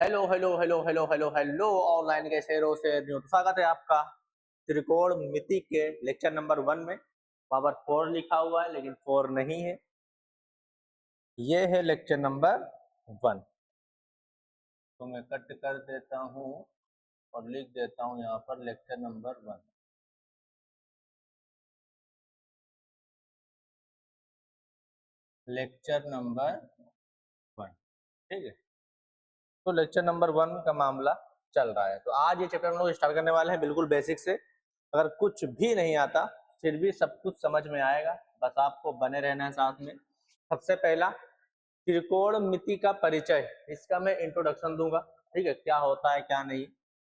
Hello hello hello hello hello hello online के शेरों से न्यू तो स्वागत है आपका त्रिकोणमिति के लेक्चर नंबर 1 में। वहां पर 4 लिखा हुआ है लेकिन 4 नहीं है, ये है लेक्चर नंबर 1। तो मैं कट कर देता हूँ और लिख देता हूँ यहाँ पर लेक्चर नंबर 1। लेक्चर नंबर 1, ठीक है। तो लेक्चर नंबर 1 का मामला चल रहा है। तो आज ये चैप्टर हम लोग स्टार्ट करने वाले हैं बिल्कुल बेसिक से। अगर कुछ भी नहीं आता फिर भी सब कुछ समझ में आएगा, बस आपको बने रहना है साथ में। सबसे पहला त्रिकोणमिति का परिचय, इसका मैं इंट्रोडक्शन दूंगा, ठीक है, क्या होता है क्या नहीं।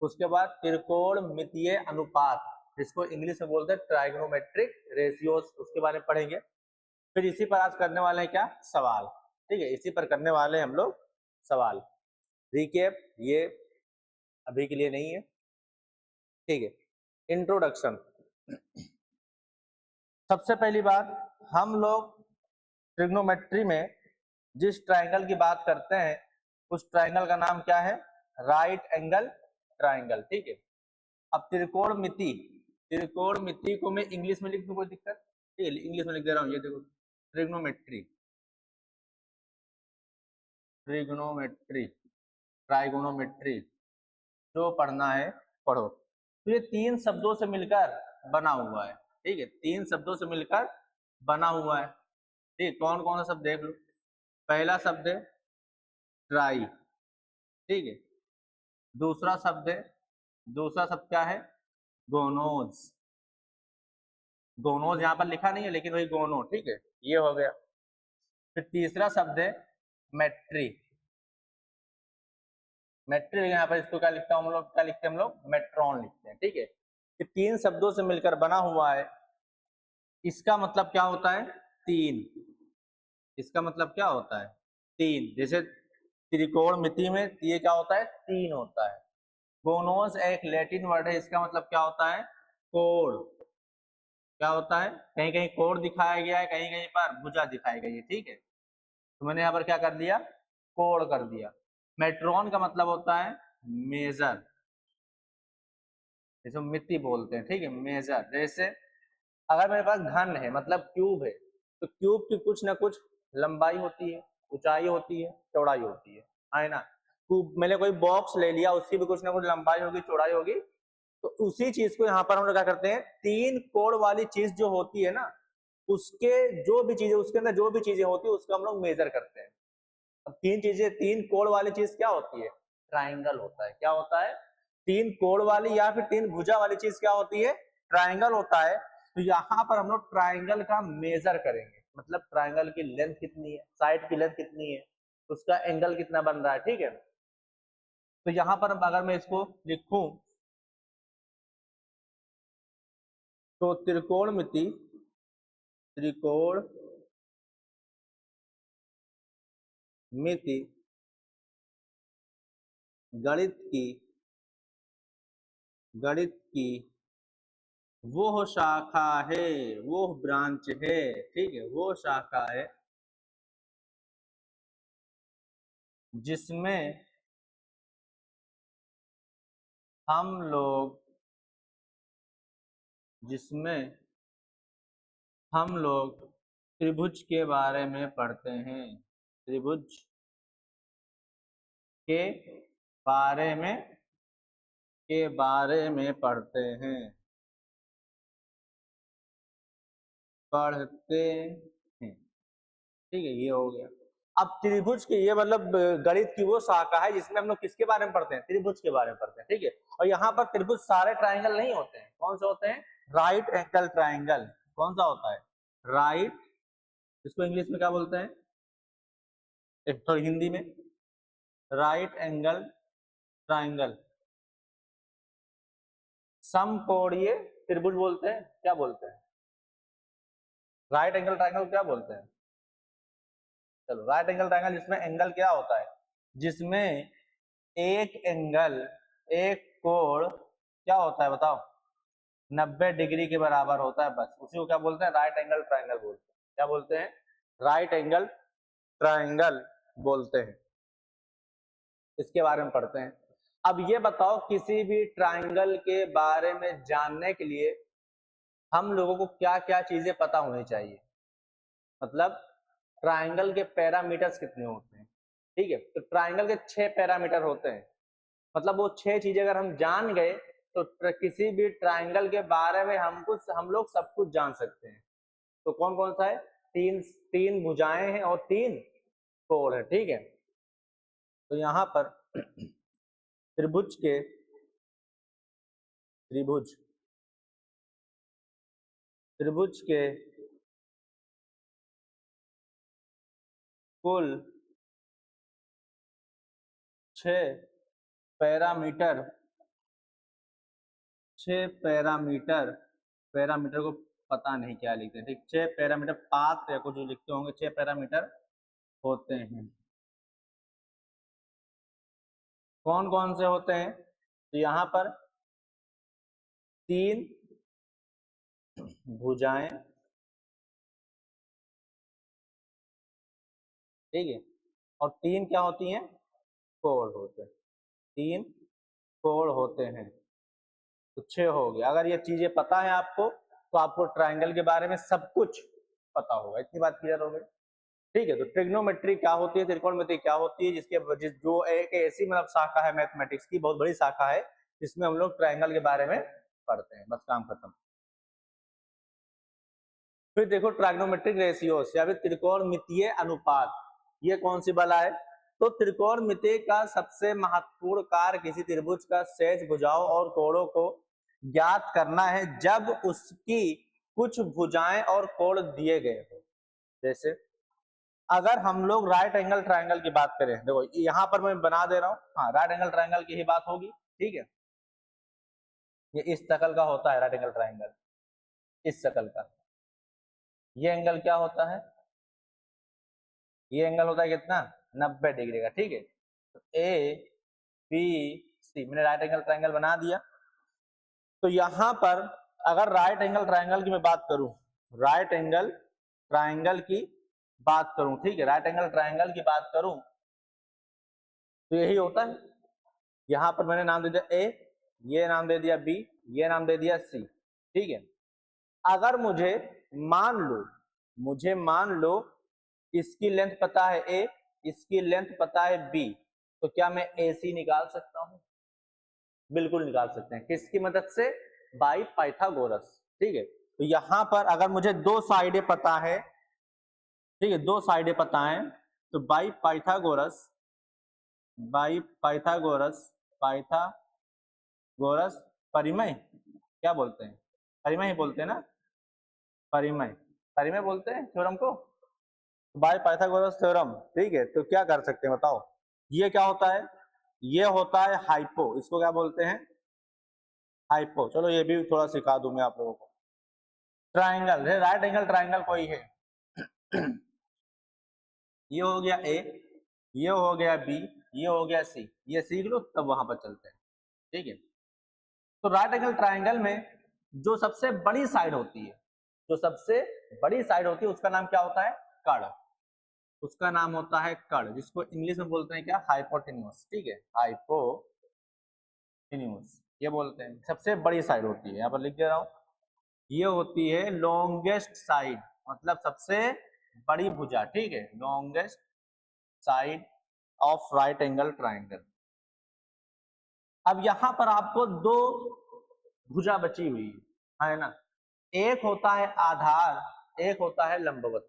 उसके बाद त्रिकोणमितीय अनुपात, जिसको इंग्लिश में बोलते हैं ट्राइगोनोमेट्रिक रेशियोज, उसके बारे में पढ़ेंगे। फिर इसी पर आज करने वाले हैं क्या, सवाल, ठीक है, इसी पर करने वाले हैं हम लोग सवाल। रिकेप ये अभी के लिए नहीं है, ठीक है। इंट्रोडक्शन, सबसे पहली बात, हम लोग ट्रिग्नोमेट्री में जिस ट्राइंगल की बात करते हैं उस ट्राइंगल का नाम क्या है, राइट एंगल ट्राइंगल, ठीक है। अब त्रिकोणमिति, त्रिकोणमिति को मैं इंग्लिश में लिख दूं, कोई दिक्कत, ठीक है, इंग्लिश में लिख दे रहा हूँ। ये देखो ट्रिग्नोमेट्री, ट्रिग्नोमेट्री, ट्राइगोनोमेट्री, जो पढ़ना है पढ़ो। तो ये 3 शब्दों से मिलकर बना हुआ है, ठीक है, 3 शब्दों से मिलकर बना हुआ है, ठीक। कौन कौन सा शब्द देख लो। पहला शब्द है ट्राई, ठीक है। दूसरा शब्द है, दूसरा शब्द क्या है, गोनोज। गोनोज यहाँ पर लिखा नहीं है लेकिन वही गोनो, ठीक है, ये हो गया। फिर तीसरा शब्द है मेट्री, मेट्री यहाँ पर इसको क्या लिखता हूँ हम लोग, क्या लिखते हैं हम लोग, मेट्रॉन लिखते हैं, ठीक है। ये 3 शब्दों से मिलकर बना हुआ है। इसका मतलब क्या होता है, 3। इसका मतलब क्या होता है, 3। जैसे त्रिकोणमिति में ये क्या होता है, 3 होता है। गोनोस एक लैटिन वर्ड है, इसका मतलब क्या होता है, कोण। क्या होता है, कहीं कहीं कोण दिखाया गया है, कहीं कहीं पर भुजा दिखाई गई है, ठीक है। तो मैंने यहाँ पर क्या कर दिया, कोण कर दिया। मेट्रॉन का मतलब होता है मेजर, जैसे मिति बोलते हैं, ठीक है, मेजर। जैसे अगर मेरे पास घन है मतलब क्यूब है, तो क्यूब की कुछ ना कुछ लंबाई होती है, ऊंचाई होती है, चौड़ाई होती है ना। क्यूब, मैंने कोई बॉक्स ले लिया, उसकी भी कुछ ना कुछ लंबाई होगी, चौड़ाई होगी। तो उसी चीज को यहाँ पर हम लोग क्या करते हैं, 3 कोण वाली चीज जो होती है ना, उसके जो भी चीजें, उसके अंदर जो भी चीजें होती है उसको हम लोग मेजर करते हैं। अब 3 चीजें, 3 कोण वाली चीज क्या होती है, ट्राइंगल होता है। क्या होता है, 3 कोण वाली या फिर 3 भुजा वाली चीज क्या होती है, ट्राइंगल होता है। तो यहाँ पर हम लोग ट्राइंगल का मेजर करेंगे, मतलब ट्राइंगल की लेंथ कितनी है, साइड की लेंथ कितनी है, उसका एंगल कितना बन रहा है, ठीक है। तो यहाँ पर अगर मैं इसको लिखूं तो त्रिकोणमिति, त्रिकोणमिति गणित की, गणित की वो शाखा है, वो ब्रांच है, ठीक है, वो शाखा है जिसमें हम लोग, जिसमें हम लोग त्रिभुज के बारे में पढ़ते हैं, त्रिभुज के बारे में, के बारे में पढ़ते हैं, पढ़ते हैं, ठीक है, ये हो गया। अब त्रिभुज के, ये मतलब गणित की वो शाखा है जिसमें हम लोग किसके बारे में पढ़ते हैं, त्रिभुज के बारे में पढ़ते हैं, ठीक है। और यहाँ पर त्रिभुज सारे ट्राइंगल नहीं होते हैं, कौन से होते हैं, राइट एंगल ट्राइंगल। कौन सा होता है, राइट, इसको इंग्लिश में क्या बोलते हैं, एक तो हिंदी में राइट एंगल ट्राइंगल, समकोणीय त्रिभुज बोलते हैं, क्या बोलते हैं, राइट एंगल ट्राइंगल क्या बोलते हैं। चलो, राइट एंगल ट्राइंगल जिसमें एंगल क्या होता है, जिसमें एक एंगल, एक कोण क्या होता है बताओ, 90 डिग्री के बराबर होता है, बस उसी को क्या बोलते हैं, राइट एंगल ट्राइंगल बोलते हैं। क्या बोलते हैं, राइट एंगल ट्राइंगल बोलते हैं। इसके बारे में पढ़ते हैं। अब ये बताओ, किसी भी ट्राइंगल के बारे में जानने के लिए हम लोगों को क्या क्या चीजें पता होनी चाहिए। मतलब ट्राइंगल के पैरामीटर्स कितने होते हैं, ठीक है। तो ट्राइंगल के 6 पैरामीटर होते हैं। मतलब वो 6 चीजें अगर हम जान गए तो किसी भी ट्राइंगल के बारे में हम लोग सब कुछ जान सकते हैं। तो कौन कौन सा है? तीन भुजाएं हैं और 3 कोण है, ठीक है। तो यहाँ पर त्रिभुज के कुल 6 पैरामीटर को पता नहीं क्या लिखते हैं, ठीक। 6 पैरामीटर, पाथ या कुछ जो लिखते होंगे, 6 पैरामीटर होते हैं। कौन कौन से होते हैं? तो यहाँ पर 3 भुजाएं, ठीक है, और 3 क्या होती हैं? कोण होते हैं। 3 कोण होते हैं। तो 6 हो गया। अगर ये चीजें पता है आपको तो आपको ट्राइंगल के बारे में सब कुछ पता होगा। इतनी बात क्लियर हो गई, ठीक है। तो ट्रिग्नोमेट्री क्या होती है, त्रिकोणमिति क्या होती है, जो एक ऐसी मतलब शाखा है मैथमेटिक्स की, बहुत बड़ी शाखा है, जिसमें हम लोग ट्राइंगल के बारे में पढ़ते हैं। बस काम खत्म। फिर देखो ट्राइग्नोमेट्रिक रेशियोस या फिर त्रिकोणमितीय अनुपात, ये कौन सी बला है? तो त्रिकोणमिति का सबसे महत्वपूर्ण कार्य किसी त्रिभुज का शेष भुजाओं और कोणों को ज्ञात करना है जब उसकी कुछ भुजाएं और कोण दिए गए हो। जैसे अगर हम लोग राइट एंगल ट्राइंगल की बात करें, देखो यहां पर मैं बना दे रहा हूं, हाँ राइट एंगल ट्राइंगल की ही बात होगी, ठीक है। ये इस शकल का होता है राइट एंगल ट्राइंगल, इस शकल का। ये एंगल क्या होता है? ये एंगल होता है कितना? 90 डिग्री का, ठीक है। तो ए बी सी, मैंने राइट एंगल ट्राइंगल बना दिया। तो यहां पर अगर राइट एंगल ट्राइंगल की मैं बात करूं, राइट एंगल ट्राइंगल की बात करूं, ठीक है, राइट एंगल ट्राइंगल की बात करूं तो यही होता है। यहां पर मैंने नाम दे दिया ए, ये नाम दे दिया बी, ये नाम दे दिया सी, ठीक है। अगर मुझे मान लो इसकी लेंथ पता है ए, इसकी लेंथ पता है बी, तो क्या मैं ए सी निकाल सकता हूं? बिल्कुल निकाल सकते हैं। किसकी मदद से? बाई पाइथागोरस, ठीक है। तो यहां पर अगर मुझे 2 साइडें पता है, ठीक है, 2 साइडें पता है, तो बाई पाइथागोरस परिमेय, क्या बोलते हैं? परिमेय ही बोलते हैं ना, परिमेय बोलते हैं थ्योरम को, बाय पाइथागोरस थ्योरम, ठीक है। तो क्या कर सकते हैं बताओ? ये क्या होता है? ये होता है हाइपो, इसको क्या बोलते हैं? हाइपो। चलो ये भी थोड़ा सिखा दूं मैं आप लोगों को। ट्राइंगल, राइट एंगल ट्राइंगल कोई है, ये हो गया ए, ये हो गया बी, ये हो गया सी, ये सीख लो तब वहां पर चलते हैं, ठीक है। तो राइट एंगल ट्राइंगल में जो सबसे बड़ी साइड होती है, उसका नाम क्या होता है? कर्ण। उसका नाम होता है कर्ण, जिसको इंग्लिश में बोलते हैं क्या? हाइपोटेन्यूज, ठीक है, हाइपोटेन्यूज ये बोलते हैं। सबसे बड़ी साइड होती है, यहाँ पर लिख दे रहा हूं, ये होती है लॉन्गेस्ट साइड, मतलब सबसे बड़ी भुजा, ठीक है, longest side of right angle triangle. अब यहां पर आपको 2 भुजा बची हुई है ना। एक होता है आधार, एक होता है लंबवत।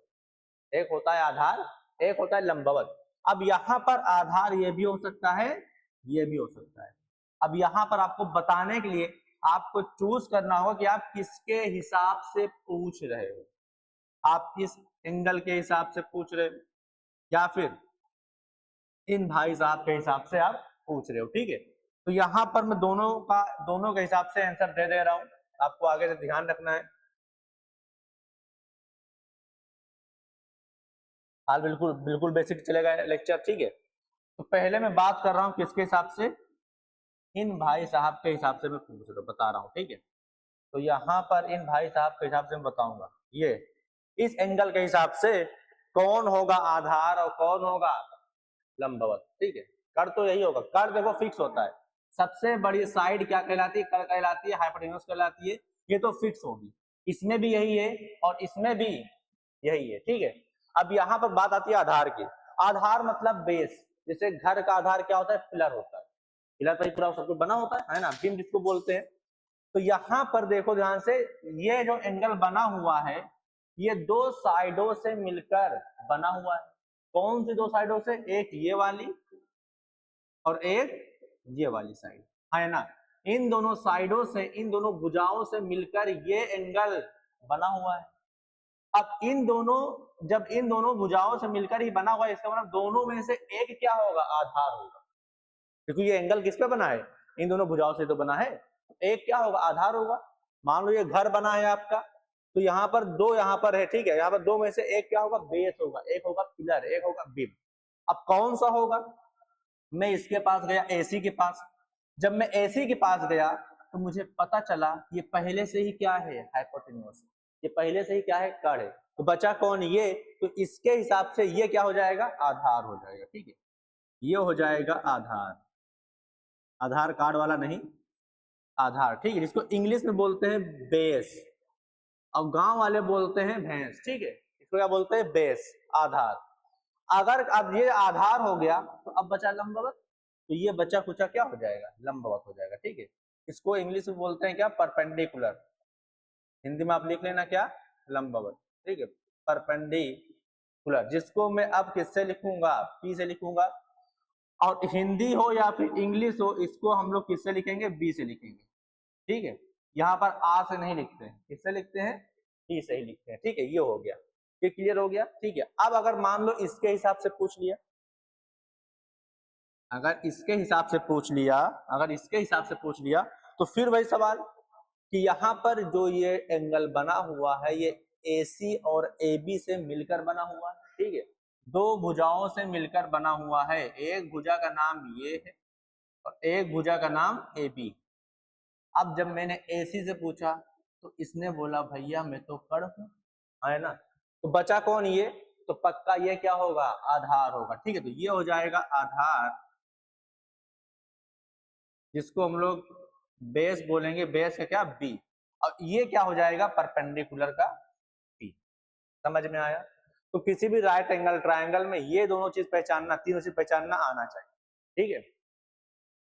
एक होता है आधार, एक होता है लंबवत। अब यहां पर आधार ये भी हो सकता है, ये भी हो सकता है। अब यहां पर आपको बताने के लिए आपको चूज करना होगा कि आप किसके हिसाब से पूछ रहे हो। आप किस एंगल के हिसाब से पूछ रहे हो या फिर इन भाई साहब के हिसाब से आप पूछ रहे हो, ठीक है। तो यहां पर मैं दोनों के हिसाब से आंसर दे दे रहा हूं, आपको आगे से ध्यान रखना है। हाल बिल्कुल बिल्कुल बेसिक चलेगा लेक्चर, ठीक है। तो पहले मैं बात कर रहा हूं किसके हिसाब से? इन भाई साहब के हिसाब से मैं बता रहा हूं, ठीक है। तो यहाँ पर इन भाई साहब के हिसाब से मैं बताऊंगा, ये इस एंगल के हिसाब से कौन होगा आधार और कौन होगा लंबवत, ठीक है। कड़ तो यही होगा, कड़ देखो फिक्स होता है। सबसे बड़ी साइड क्या कहलाती है? कड़ कहलाती है, हाइपोटेन्यूज कहलाती है। ये तो फिक्स होगी, इसमें भी यही है और इसमें भी यही है, ठीक है। अब यहाँ पर बात आती है आधार की। आधार मतलब बेस। जैसे घर का आधार क्या होता है? पिलर होता है। पिलर पर ही पूरा सब कुछ बना होता है ना, बीम जिसको बोलते हैं। तो यहाँ पर देखो ध्यान से, ये जो एंगल बना हुआ है ये दो साइडों से मिलकर बना हुआ है। कौन सी दो साइडों से? एक ये वाली और एक ये वाली साइड, है ना। इन दोनों साइडों से, इन दोनों भुजाओं से मिलकर ये एंगल बना हुआ है। अब इन दोनों, जब इन दोनों भुजाओं से मिलकर ही बना हुआ है, इसका मतलब दोनों में से एक क्या होगा? आधार होगा, क्योंकि ये एंगल किस पे बना है? इन दोनों भुजाओं से तो बना है। एक क्या होगा? आधार होगा। मान लो ये घर बना है आपका, तो यहाँ पर दो, यहाँ पर है, ठीक है। यहाँ पर दो में से एक क्या होगा? बेस होगा, एक होगा पिलर, एक होगा बीम। अब कौन सा होगा? मैं इसके पास गया, एसी के पास। जब मैं एसी के पास गया तो मुझे पता चला ये पहले से ही क्या है? हाइपोटेन्यूज। ये पहले से ही क्या है? कड़ है। तो बचा कौन? ये। तो इसके हिसाब से ये क्या हो जाएगा? आधार हो जाएगा, ठीक है। ये हो जाएगा आधार, आधार कार्ड वाला नहीं, आधार, ठीक है। जिसको इंग्लिश में बोलते हैं बेस, और गांव वाले बोलते हैं भैंस, ठीक है। इसको क्या बोलते हैं? बेस, आधार। अगर अब ये आधार हो गया तो अब बचा लंबवत। तो ये बचा कुचा क्या हो जाएगा? लंबवत हो जाएगा, ठीक है। इसको इंग्लिश में बोलते हैं क्या? परपेंडिकुलर। हिंदी में आप लिख लेना क्या? लंबवत, ठीक है। परपेंडिकुलर, जिसको मैं अब किससे लिखूंगा? पी से लिखूंगा। और हिंदी हो या फिर इंग्लिश हो, इसको हम लोग किससे लिखेंगे? बी से लिखेंगे, ठीक है। यहाँ पर आ से नहीं लिखते हैं, किससे लिखते हैं? ई से ही लिखते हैं, ठीक है। ये हो गया, ये क्लियर हो गया, ठीक है। अब अगर मान लो इसके हिसाब से पूछ लिया, अगर इसके हिसाब से पूछ लिया, अगर इसके हिसाब से पूछ लिया, तो फिर वही सवाल कि यहाँ पर जो ये एंगल बना हुआ है ये AC और AB से मिलकर बना हुआ है, ठीक है। दो भुजाओं से मिलकर बना हुआ है। एक भुजा का नाम ये है और एक भुजा का नाम AB। अब जब मैंने AC से पूछा तो इसने बोला भैया मैं तो कड़ हूं, है ना। तो बचा कौन? ये। तो पक्का ये क्या होगा? आधार होगा, ठीक है। तो ये हो जाएगा आधार, जिसको हम लोग बेस बोलेंगे। बेस का क्या? बी। और ये क्या हो जाएगा? परपेंडिकुलर का पी। समझ में आया? तो किसी भी राइट एंगल ट्रायंगल में ये दोनों चीज पहचानना, तीनों चीज पहचानना आना चाहिए, ठीक है।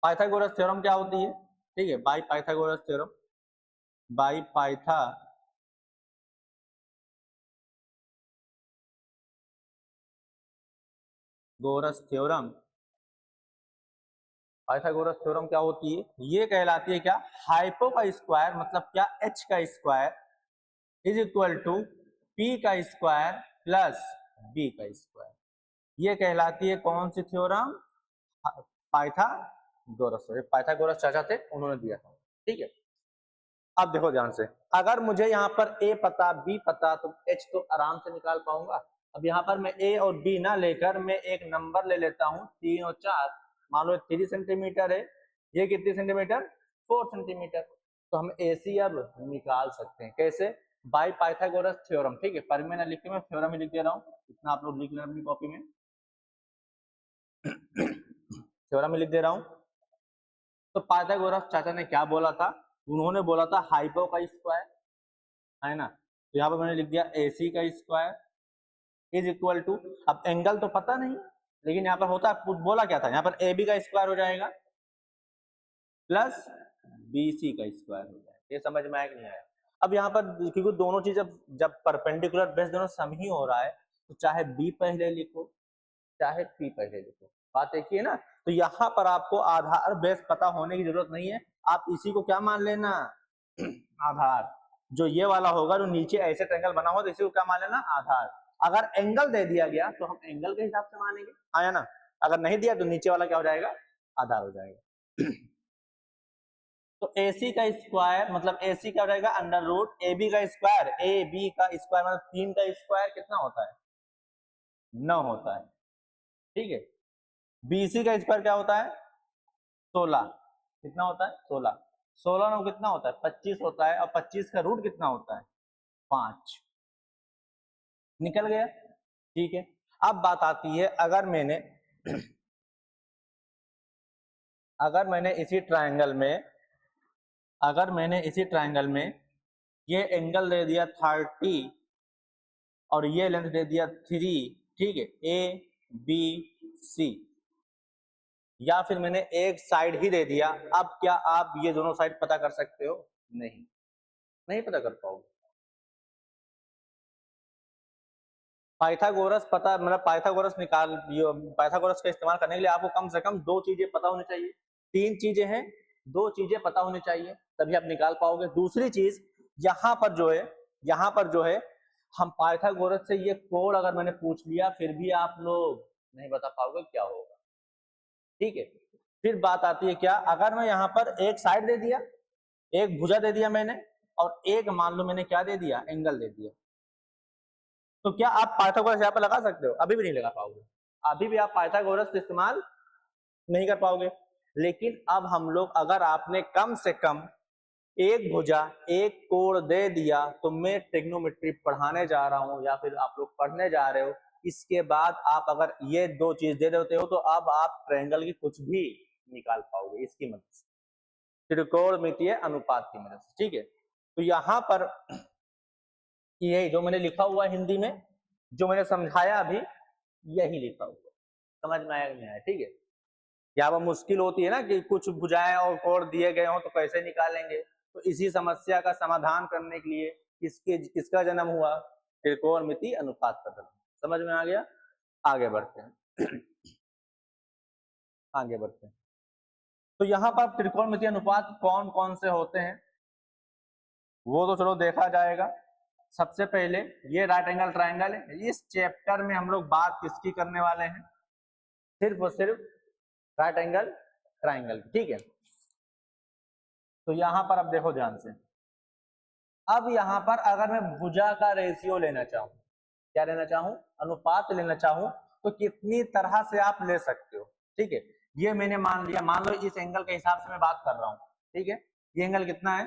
पाइथागोरस थ्योरम क्या होती है? ठीक है, by Pythagoras theorem, by Pythagoras theorem. Pythagoras theorem क्या होती है? ये कहलाती है क्या? हाइपो का स्क्वायर मतलब क्या? h का square is equal to p का स्क्वायर प्लस b का स्क्वायर। ये कहलाती है कौन सी थ्योरम? पाइथागोरस। पाइथागोरस चाचा थे, उन्होंने दिया था, ठीक है। अब देखो ध्यान से, अगर मुझे यहाँ पर a पता, b पता, तो h तो आराम से निकाल पाऊंगा। अब यहाँ पर मैं a और b ना लेकर मैं एक नंबर ले लेता हूँ, 3 और 4। मान लो 3 सेंटीमीटर है, ये कितनी सेंटीमीटर? 4 सेंटीमीटर। तो हम AC अब निकाल सकते हैं, कैसे? बाय पाइथागोरस थ्योरम, ठीक है। पर मैं ना लिख के मैं थ्योरम ही लिख दे रहा हूँ, इतना आप लोग लिख लेना अपनी कॉपी में। थ्योरम ही लिख दे रहा हूँ। तो पाइथागोरस चाचा ने क्या बोला था? उन्होंने बोला था हाइपो का स्क्वायर, है ना। तो यहाँ पर मैंने लिख दिया AC का स्क्वायर इज इक्वल टू, अब एंगल तो पता नहीं, लेकिन यहाँ पर होता है, बोला क्या था? यहाँ पर AB का स्क्वायर हो जाएगा प्लस BC का स्क्वायर हो जाएगा। ये समझ में आया कि नहीं आया? अब यहाँ पर क्योंकि दोनों चीज जब परपेंडिकुलर बेस दोनों सम ही हो रहा है, तो चाहे B पहले लिखो चाहे P पहले लिखो, बात एक ही है ना। तो यहाँ पर आपको आधार बेस पता होने की जरूरत नहीं है, आप इसी को क्या मान लेना? आधार। जो ये वाला होगा, जो नीचे ऐसे ट्रायंगल बना हुआ, तो इसी को क्या मान लेना? आधार। अगर एंगल दे दिया गया तो हम एंगल के हिसाब से मानेंगे, आया ना। अगर नहीं दिया तो नीचे वाला क्या हो जाएगा? आधार हो जाएगा। तो AC का स्क्वायर मतलब AC क्या हो जाएगा? अंडर रूट AB का स्क्वायर, AB का स्क्वायर मतलब 3 का स्क्वायर कितना होता है? 9 होता है, ठीक है। BC का स्क्वायर क्या होता है? 16। कितना होता है? 16। 16 9 कितना होता है? 25 होता है। और 25 का रूट कितना होता है? 5। निकल गया, ठीक है। अब बात आती है, अगर मैंने अगर मैंने इसी ट्रायंगल में ये एंगल दे दिया 30 और ये लेंथ दे दिया 3, ठीक है, ABC, या फिर मैंने एक साइड ही दे दिया, अब क्या आप ये दोनों साइड पता कर सकते हो? नहीं पता कर पाओगे। पाइथागोरस पता मतलब पाइथागोरस पाइथागोरस का इस्तेमाल करने के लिए आपको कम से कम 2 चीजें पता होनी चाहिए। 3 चीजें हैं, 2 चीजें पता होनी चाहिए, तभी आप निकाल पाओगे। दूसरी चीज, यहाँ पर जो है हम पाइथागोरस से ये कोण अगर मैंने पूछ लिया फिर भी आप लोग नहीं बता पाओगे क्या होगा, ठीक है। फिर बात आती है क्या, अगर मैं यहाँ पर एक साइड दे दिया, एक भुजा दे दिया मैंने, और एक मान लो मैंने क्या दे दिया, एंगल दे दिया, तो क्या आप पाइथागोरस यहाँ पर लगा सकते हो? अभी भी नहीं लगा पाओगे, अभी भी आप पाइथागोरस का इस्तेमाल नहीं कर पाओगे। लेकिन अब हम लोग, अगर आपने कम से कम एक भुजा एक कोण दे दिया, तो मैं ट्रिग्नोमेट्री पढ़ाने जा रहा हूं या फिर आप लोग पढ़ने जा रहे हो, इसके बाद आप अगर ये 2 चीज दे देते हो तो अब आप ट्रायंगल की कुछ भी निकाल पाओगे इसकी मदद से, त्रिकोणमितीय अनुपात की मदद से, ठीक है। तो यहाँ पर ये जो मैंने लिखा हुआ हिंदी में, जो मैंने समझाया अभी, यही लिखा हुआ, समझ में आया नहीं आया? ठीक है। यहाँ पर मुश्किल होती है ना कि कुछ भुजाएं और कोण दिए गए हो तो कैसे निकालेंगे, तो इसी समस्या का समाधान करने के लिए किसका जन्म हुआ, त्रिकोणमितीय अनुपात का जन्म। समझ में आ गया? आगे बढ़ते हैं आगे बढ़ते हैं। तो यहाँ पर त्रिकोणमितीय अनुपात कौन कौन से होते हैं वो तो चलो देखा जाएगा। सबसे पहले ये राइट एंगल ट्रायंगल है, इस चैप्टर में हम लोग बात किसकी करने वाले हैं, सिर्फ और सिर्फ राइट एंगल ट्रायंगल, ठीक है। तो यहां पर अब देखो ध्यान से, अब यहां पर अगर मैं भुजा का रेशियो लेना चाहूं, क्या लेना चाहूं, अनुपात लेना चाहूं, तो कितनी तरह से आप ले सकते हो, ठीक है। ये मैंने मान लिया, मान लो इस एंगल के हिसाब से मैं बात कर रहा हूं, ठीक है। ये एंगल कितना है,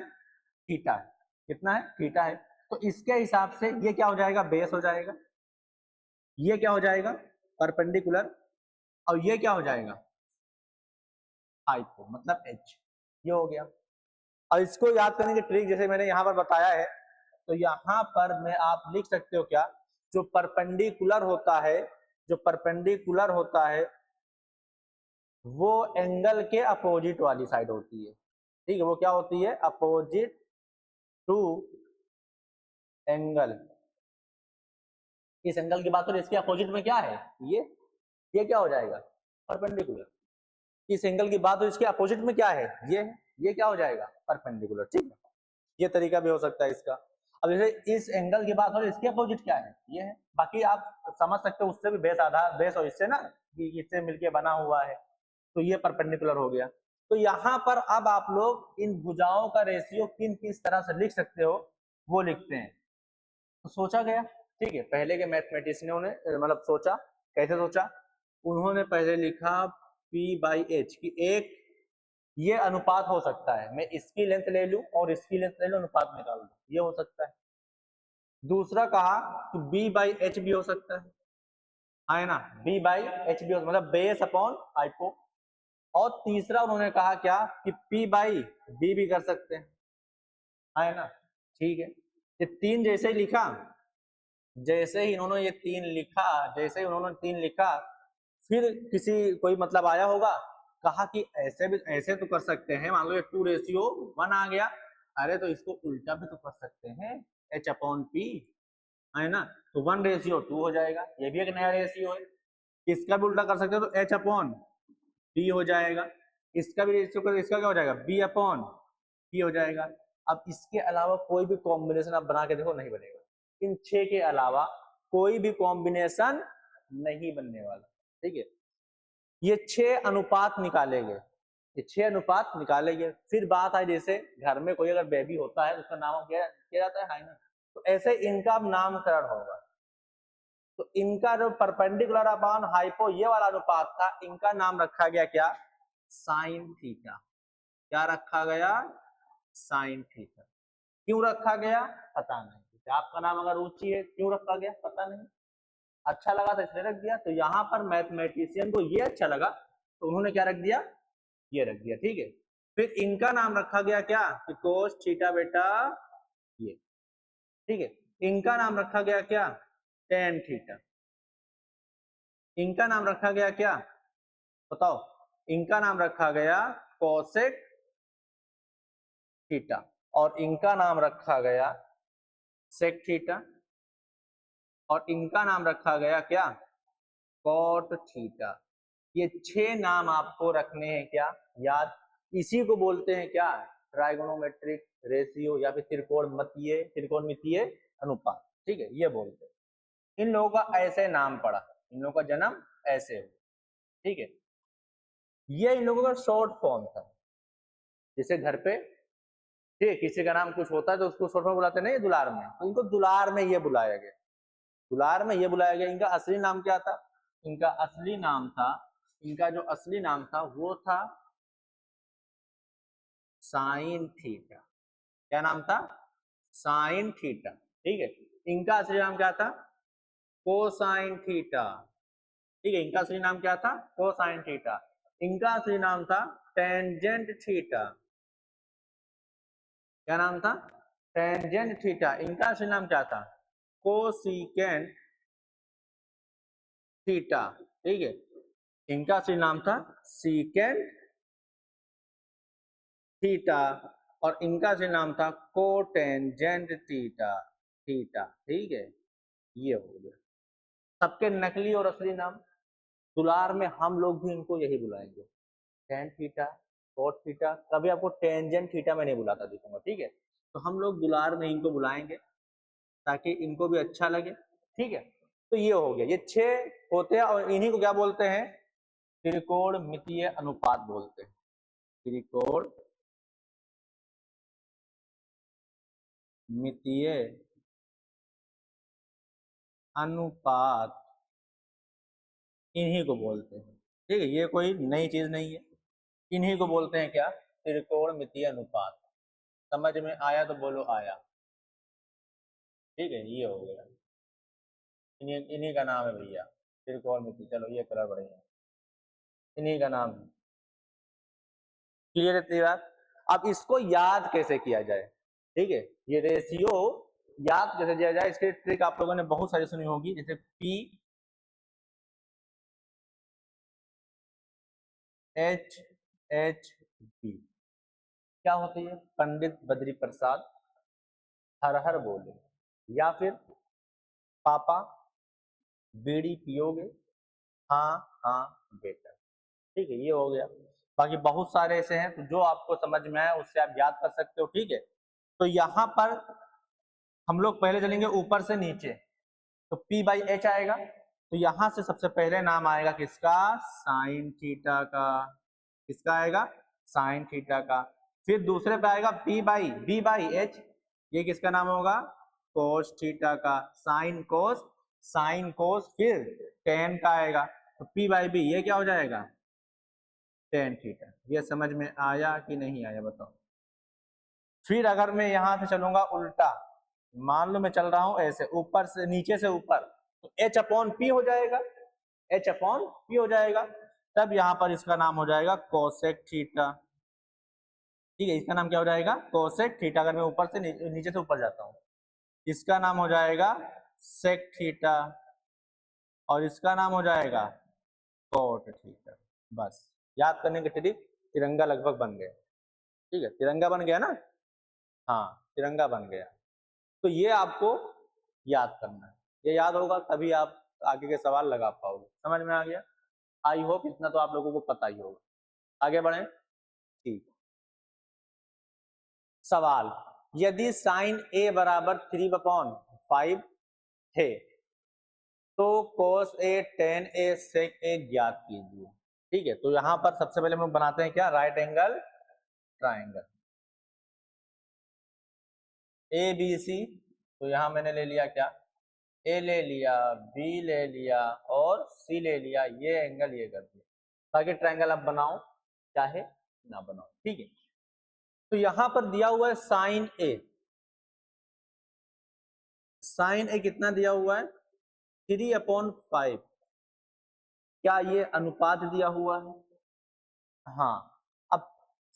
थीटा है, कितना है, थीटा है। तो इसके हिसाब से ये क्या हो जाएगा, बेस हो जाएगा, ये क्या हो जाएगा, परपेंडिकुलर, और ये क्या हो जाएगा, हाइपो, मतलब एच, ये हो गया। और इसको याद करने की ट्रिक जैसे मैंने यहाँ पर बताया है, तो यहाँ पर मैं आप लिख सकते हो क्या, जो परपेंडिकुलर होता है, जो परपेंडिकुलर होता है वो एंगल के अपोजिट वाली साइड होती है, ठीक है। वो क्या होती है, अपोजिट टू एंगल। इस एंगल की बात करें, इसके अपोजिट में क्या है, ये क्या हो जाएगा, परपेंडिकुलर। इस एंगल की बात हो, इसके अपोजिट में क्या है, ये क्या हो जाएगा, परपेंडिकुलर, ठीक है। ये तरीका भी हो सकता है इसका। अब जैसे इस एंगल की बात हो, इसके अपोजिट क्या है, ये है। बाकी आप समझ सकते हो उससे भी बेस आधार, बेस और इससे ना, इससे मिलके बना हुआ है, तो ये परपेंडिकुलर हो गया। तो यहाँ पर अब आप लोग इन भुजाओं का रेशियो किस तरह से लिख सकते हो वो लिखते हैं। तो सोचा गया, ठीक है, पहले के मैथमेटिशियनों ने मतलब सोचा, कैसे सोचा, उन्होंने पहले लिखा P/H की एक ये अनुपात हो सकता है, मैं इसकी लेंथ ले लूं और इसकी लेंथ ले लूं, अनुपात निकाल दूं, ये हो सकता है। दूसरा कहा कि B/H भी हो सकता है ना, B/H भी हो, मतलब बेस अपॉन हाइपो। और तीसरा उन्होंने कहा क्या कि P/B भी कर सकते हैं, है ना, ठीक है। ये तीन जैसे ही लिखा, जैसे ही उन्होंने ये तीन लिखा, जैसे ही उन्होंने तीन लिखा, फिर कोई मतलब आया होगा, कहा कि ऐसे भी, ऐसे तो कर सकते हैं, मान लो ये 2:1 आ गया, अरे तो इसको उल्टा भी तो कर सकते हैं, H/P, है ना, तो 1:2 हो जाएगा, ये भी एक नया रेशियो है। इसका भी उल्टा कर सकते हो तो H/P हो जाएगा, इसका भी रेशियो कर, इसका क्या हो जाएगा, B/P हो जाएगा। अब इसके अलावा कोई भी कॉम्बिनेशन आप बना के देखो, नहीं बनेगा, इन 6 के अलावा कोई भी कॉम्बिनेशन नहीं बनने वाला, ठीक है। ये 6 अनुपात निकाले गए, ये 6 अनुपात निकाले गए। फिर बात है, जैसे घर में कोई अगर बेबी होता है उसका नाम किया जाता है ना, तो ऐसे इनका नामकरण होगा। तो इनका जो परपेंडिकुलर अपॉन हाइपो ये वाला अनुपात था, इनका नाम रखा गया क्या, साइन थीटा। क्या रखा गया, साइन थीटा। क्यों रखा गया, पता नहीं। आपका नाम अगर रुचि है, क्यों रखा गया पता नहीं, अच्छा लगा तो इसलिए रख दिया। तो यहाँ पर मैथमेटिशियन को ये अच्छा लगा तो उन्होंने क्या रख दिया, ये रख दिया, ठीक है। फिर इनका नाम रखा गया क्या कि कोस थीटा बेटा, ये, ठीक है। इनका नाम रखा गया क्या, टेन थीटा। इनका नाम रखा गया क्या, बताओ, इनका नाम रखा गया कोसेक थीटा, और इनका नाम रखा गया सेक थीटा, और इनका नाम रखा गया क्या, कॉट थीटा। ये 6 नाम आपको रखने हैं क्या, याद। इसी को बोलते हैं क्या, ट्राइगोनोमेट्रिक रेशियो या फिर त्रिकोणमितीय अनुपात, ठीक है, ये बोलते हैं। इन लोगों का ऐसे नाम पड़ा, इन लोगों का जन्म ऐसे हुआ, ठीक है। ये इन लोगों का शॉर्ट फॉर्म था। जैसे घर पे, ठीक है, किसी का नाम कुछ होता है तो उसको शॉर्ट में बुलाते नहीं, दुलार में, तो इनको दुलार में ये बुलाया गया, दुलार में ये बुलाया गया। इनका असली नाम क्या था, इनका असली नाम था, इनका जो असली नाम था वो था साइन थीटा। क्या नाम था, साइन थीटा, ठीक है। इनका असली नाम क्या था, कोसाइन थीटा, ठीक है। इनका असली नाम क्या था, कोसाइन थीटा। इनका असली नाम था टेंजेंट थीटा। क्या नाम था, टेंजेंट थीटा। इनका असली नाम क्या था, कोसिकेंट थीटा, ठीक है। इनका असली नाम था सीकेंट थीटा, और इनका असली नाम था कोटेंजेंट थीटा, थीटा, ठीक है। ये हो गया सबके नकली और असली नाम। दुलार में हम लोग भी इनको यही बुलाएंगे, टेन थीटा, कोट थीटा। कभी आपको टेंजेंट थीटा में नहीं बुलाता दिखूंगा, ठीक है। तो हम लोग दुलार में इनको बुलाएंगे ताकि इनको भी अच्छा लगे, ठीक है। तो ये हो गया, ये 6 होते हैं, और इन्हीं को क्या बोलते हैं, त्रिकोणमितीय अनुपात बोलते हैं, त्रिकोणमितीय अनुपात, इन्हीं को बोलते हैं, ठीक है। ये कोई नई चीज नहीं है, इन्हीं को बोलते हैं क्या, त्रिकोणमितीय अनुपात। समझ में आया तो बोलो आया, ठीक है। ये हो गया, इन्हीं इन्हीं का नाम है भैया त्रिकोणमिति। चलो ये कलर बढ़िया, इन्हीं का नाम है। क्लियर है बात। अब इसको याद कैसे किया जाए, ठीक है, ये रेशियो याद कैसे किया जाए, इसकी ट्रिक आप लोगों ने बहुत सारी सुनी होगी, जैसे पी एच एच बी, क्या होती है, पंडित बद्री प्रसाद हर हर बोले, या फिर पापा बीड़ी पियोगे, हाँ हाँ बेटा, ठीक है। ये हो गया। बाकी बहुत सारे ऐसे हैं, तो जो आपको समझ में आए उससे आप याद कर सकते हो, ठीक है। तो यहाँ पर हम लोग पहले चलेंगे ऊपर से नीचे, तो P बाई एच आएगा, तो यहां से सबसे पहले नाम आएगा किसका, साइन थीटा का। किसका आएगा, साइन थीटा का। फिर दूसरे पे आएगा बी बाई एच, ये किसका नाम होगा, कोस थीटा का। साइन कोस, फिर टेन का आएगा, तो P बाई बी, ये क्या हो जाएगा, टेन थीटा। ये समझ में आया कि नहीं आया, बताओ। फिर अगर मैं यहां से चलूंगा उल्टा, मान लो मैं चल रहा हूं ऐसे ऊपर से नीचे से ऊपर, तो एच अपॉन पी हो जाएगा, एच अपॉन पी हो जाएगा। तब यहां पर इसका नाम हो जाएगा कोसेक थीटा, ठीक है। इसका नाम क्या हो जाएगा, कोसेक थीटा। अगर मैं ऊपर से नीचे से ऊपर जाता हूं, इसका नाम हो जाएगा सेक थीटा, और इसका नाम हो जाएगा कोट थीटा। बस याद करने के ट्रिक, तिरंगा लगभग बन गया, ठीक है। तिरंगा बन गया ना, हाँ तिरंगा बन गया। तो ये आपको याद करना है, ये याद होगा तभी आप आगे के सवाल लगा पाओगे। समझ में आ गया, आई होप इतना तो आप लोगों को पता ही होगा। आगे बढ़े, ठीक। सवाल, यदि साइन ए बराबर 3/5 थे तो कोस ए टेन ए सेक ए ज्ञात कीजिए, ठीक है। तो यहां पर सबसे पहले हम लोग बनाते हैं क्या, right angle triangle, A B C. तो यहां मैंने ले लिया क्या, ए ले लिया, बी ले लिया, और सी ले लिया, ये एंगल ये कर दिया। ताकि ट्रायंगल आप बनाओ चाहे ना बनाओ, ठीक है। तो यहां पर दिया हुआ है साइन ए, साइन ए कितना दिया हुआ है, 3/5। क्या ये अनुपात दिया हुआ है, हाँ।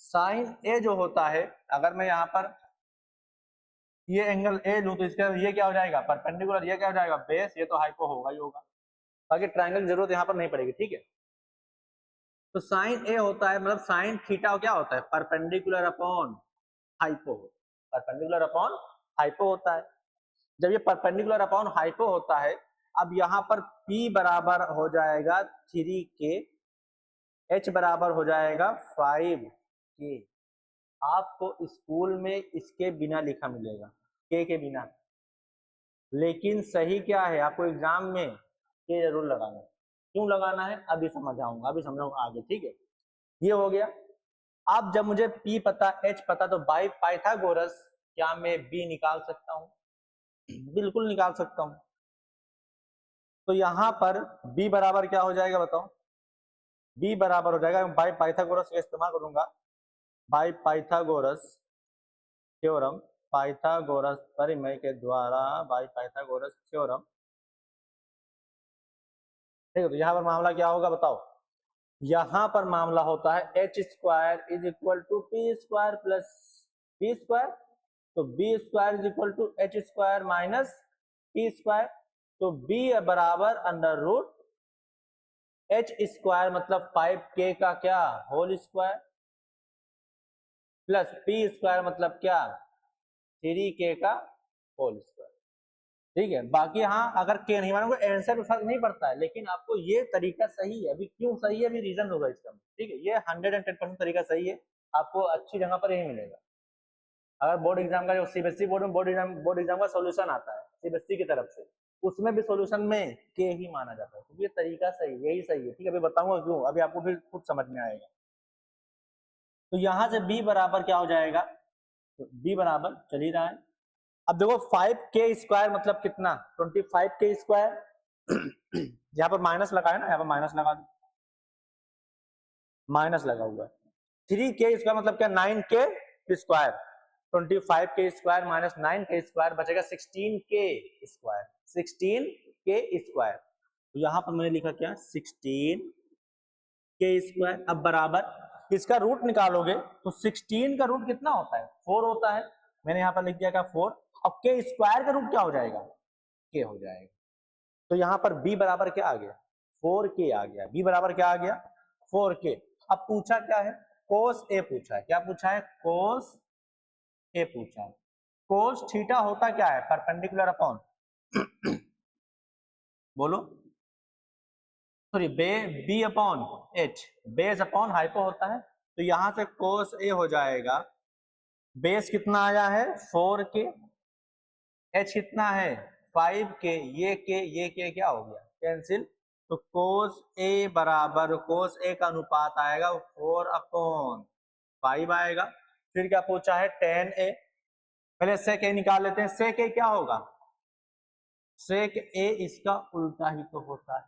साइन ए जो होता है, अगर मैं यहाँ पर ये एंगल ए लूं तो इसका ये क्या हो जाएगा, परपेंडिकुलर, ये क्या हो जाएगा, बेस, ये तो हाइपो होगा ही होगा, बाकी ट्रायंगल की जरूरत यहाँ पर नहीं पड़ेगी, ठीक है। तो साइन ए होता है, मतलब साइन थीटा क्या होता है, perpendicular upon hypo, perpendicular upon hypo होता है। जब ये परपेंडिकुलर अपॉन हाइपो होता है, अब यहाँ पर P बराबर हो जाएगा 3K, H बराबर हो जाएगा 5K। आपको स्कूल में इसके बिना लिखा मिलेगा, K के बिना, लेकिन सही क्या है, आपको एग्जाम में K जरूर लगाना है। क्यों लगाना है अभी समझाऊंगा, अभी समझाऊंगा आगे, ठीक है। ये हो गया। अब जब मुझे P पता, H पता, तो बाय पाइथागोरस क्या मैं B निकाल सकता हूँ? बिल्कुल निकाल सकता हूँ। तो यहाँ पर B बराबर क्या हो जाएगा बताओ, B बराबर हो जाएगा, बाय पाइथागोरस का इस्तेमाल करूंगा, बाय पाइथागोरस थ्योरम, पाइथागोरस परिमेय के द्वारा, बाय पाइथागोरस थ्योरम, ठीक है। तो यहाँ पर मामला क्या होगा बताओ, यहाँ पर मामला होता है H square is equal to P square plus B square, तो B square is equal to H square minus P square, तो बी बराबर अंडर रूट एच स्क्वायर मतलब 5K का क्या whole square, plus P square मतलब क्या 3K का whole square, ठीक है। बाकी हाँ, अगर के नहीं मानोगे आंसर में फर्क नहीं पड़ता है, लेकिन आपको ये तरीका सही है। अभी क्यों सही है, अभी रीजन होगा इसका, ठीक है। ये 110% तरीका सही है, आपको अच्छी जगह पर यही मिलेगा। अगर बोर्ड एग्जाम का, जो सीबीएसई बोर्ड में बोर्ड एग्जाम का सोल्यूशन आता है सीबीएसई की तरफ से, उसमें भी सोल्यूशन में के ही माना जाता है, तो ये तरीका सही, यही सही है, ठीक है। अभी बताऊंगा क्यों, अभी आपको फिर खुद समझ में आएगा। तो यहां से बी बराबर क्या हो जाएगा, तो बी बराबर चल ही रहा है। अब देखो 5K स्क्वायर मतलब कितना, 25K स्क्वायर, यहाँ पर माइनस लगा है ना, यहाँ पर माइनस लगा दो, माइनस लगा हुआ है। 3K स्क्वायर मतलब क्या, 9K square, 25K square minus 9K square बचेगा 16K स्क्वायर, 16K स्क्वायर। तो यहाँ पर मैंने लिखा क्या, 16K स्क्वायर। अब बराबर इसका रूट निकालोगे तो 16 का रूट कितना होता है, 4 होता है, मैंने यहाँ पर लिख दिया क्या 4, अब K स्क्वायर का रूट क्या हो जाएगा, K हो जाएगा। तो यहाँ पर B बराबर क्या आ गया, 4K आ गया, B बराबर क्या आ गया 4K। अब पूछा क्या है, कोस A पूछा है, क्या पूछा है, कोस A पूछा है। कोस थीटा होता क्या है, परपेंडिकुलर अपॉन बोलो, sorry B upon H, base upon hypo होता है। तो यहां से कोस ए हो जाएगा, बेस कितना आया है 4K, एच कितना है 5K, ये क्या हो गया कैंसिल, तो कोस ए बराबर, कोस ए का अनुपात आएगा 4/5 आएगा। फिर क्या पूछा है, tan A, पहले sec A निकाल लेते हैं, sec A क्या होगा, sec A इसका उल्टा ही तो होता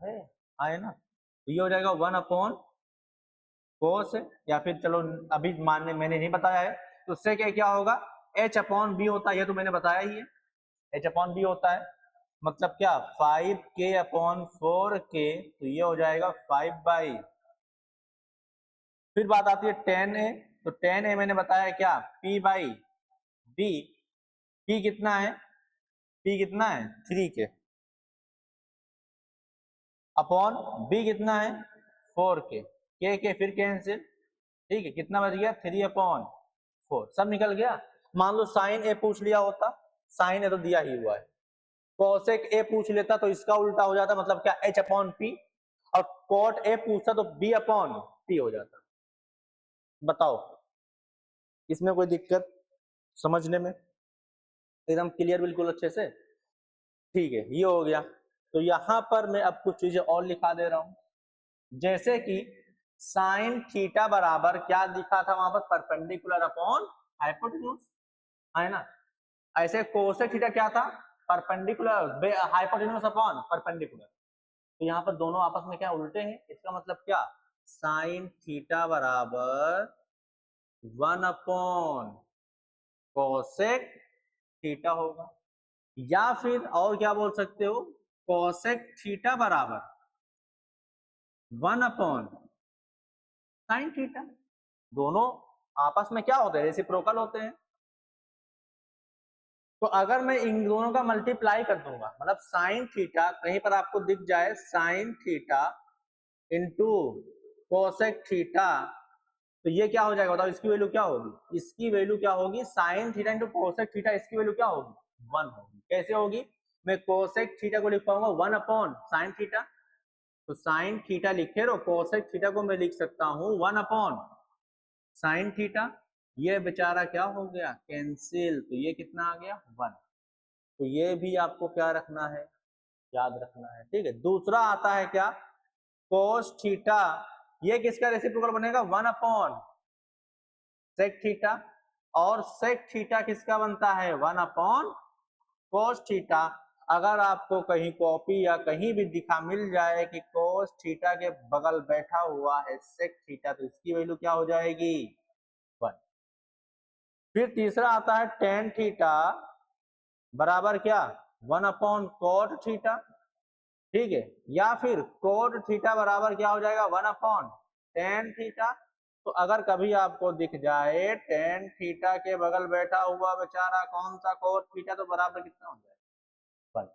है ना, तो ये हो जाएगा 1/cos, या फिर चलो अभी मानने मैंने नहीं बताया है, तो sec A क्या होगा, h/b होता है, ये तो मैंने बताया ही है, h/b होता है, मतलब क्या 5K/4K, तो ये हो जाएगा 5/, फिर बात आती है tan A, तो tan A मैंने बताया क्या P/B, P कितना है, P कितना है 3K, अपॉन B कितना है 4K, K फिर कैंसिल, ठीक है, कितना बच गया 3/4, सब निकल गया। मान लो साइन ए पूछ लिया होता, साइन ए तो दिया ही हुआ है, कोसेक ए पूछ लेता तो इसका उल्टा हो जाता, मतलब क्या H/P, और कोट ए पूछता तो B/P हो जाता। बताओ इसमें कोई दिक्कत समझने में, एकदम क्लियर बिल्कुल अच्छे से, ठीक है। ये हो गया। तो यहां पर मैं अब कुछ चीजें और लिखा दे रहा हूं, जैसे कि साइन थीटा बराबर क्या दिखा था वहां पर, परपेंडिकुलर अपॉन हाइपोटेन्यूज, है ना। ऐसे कोसेक थीटा क्या था, परपेंडिकुलर हाइपोटेन्यूज अपॉन परपेंडिकुलर, तो यहाँ पर दोनों आपस में क्या उल्टे हैं, इसका मतलब क्या, साइन थीटा बराबर 1/कोसेक थीटा होगा, या फिर और क्या बोल सकते हो, कोसेक थीटा बराबर 1/साइन थीटा, दोनों आपस में क्या होते हैं, रेसिप्रोकल होते हैं। तो अगर मैं इन दोनों का मल्टीप्लाई कर दूंगा, मतलब साइन थीटा कहीं पर आपको दिख जाए sine theta into cosec theta, तो ये क्या हो जाएगा बताओ, इसकी वैल्यू क्या होगी, इसकी वैल्यू क्या होगी, sine theta into cosec theta, इसकी वैल्यू क्या होगी, 1 होगी। कैसे होगी, मैं कोसेक थीटा को लिख पाऊंगा 1 अपॉन साइन थीटा, तो साइन थीटा लिखे रहो, कोसेक थीटा को मैं लिख सकता हूं 1 अपॉन साइन थीटा, ये बेचारा क्या हो गया, कैंसिल, तो ये कितना आ गया 1। तो ये भी आपको क्या रखना है, याद रखना है, ठीक है। दूसरा आता है क्या, कोस थीटा, ये किसका रेसिप्रोकल बनेगा, 1 अपॉन सेक थीटा, और सेक थीटा किसका बनता है, 1 अपॉन कोस थीटा। अगर आपको कहीं कॉपी या कहीं भी दिखा मिल जाए कि कोस थीटा के बगल बैठा हुआ है सेक थीटा, तो इसकी वैल्यू क्या हो जाएगी, 1। फिर तीसरा आता है टेन थीटा बराबर क्या, 1 अपॉन कोट थीटा, ठीक है, या फिर कोट थीटा बराबर क्या हो जाएगा, 1 अपॉन टेन थीटा। तो अगर कभी आपको दिख जाए टेन थीटा के बगल बैठा हुआ बेचारा कौन सा, कोट थीटा, तो बराबर कितना हो जाएगा, 1।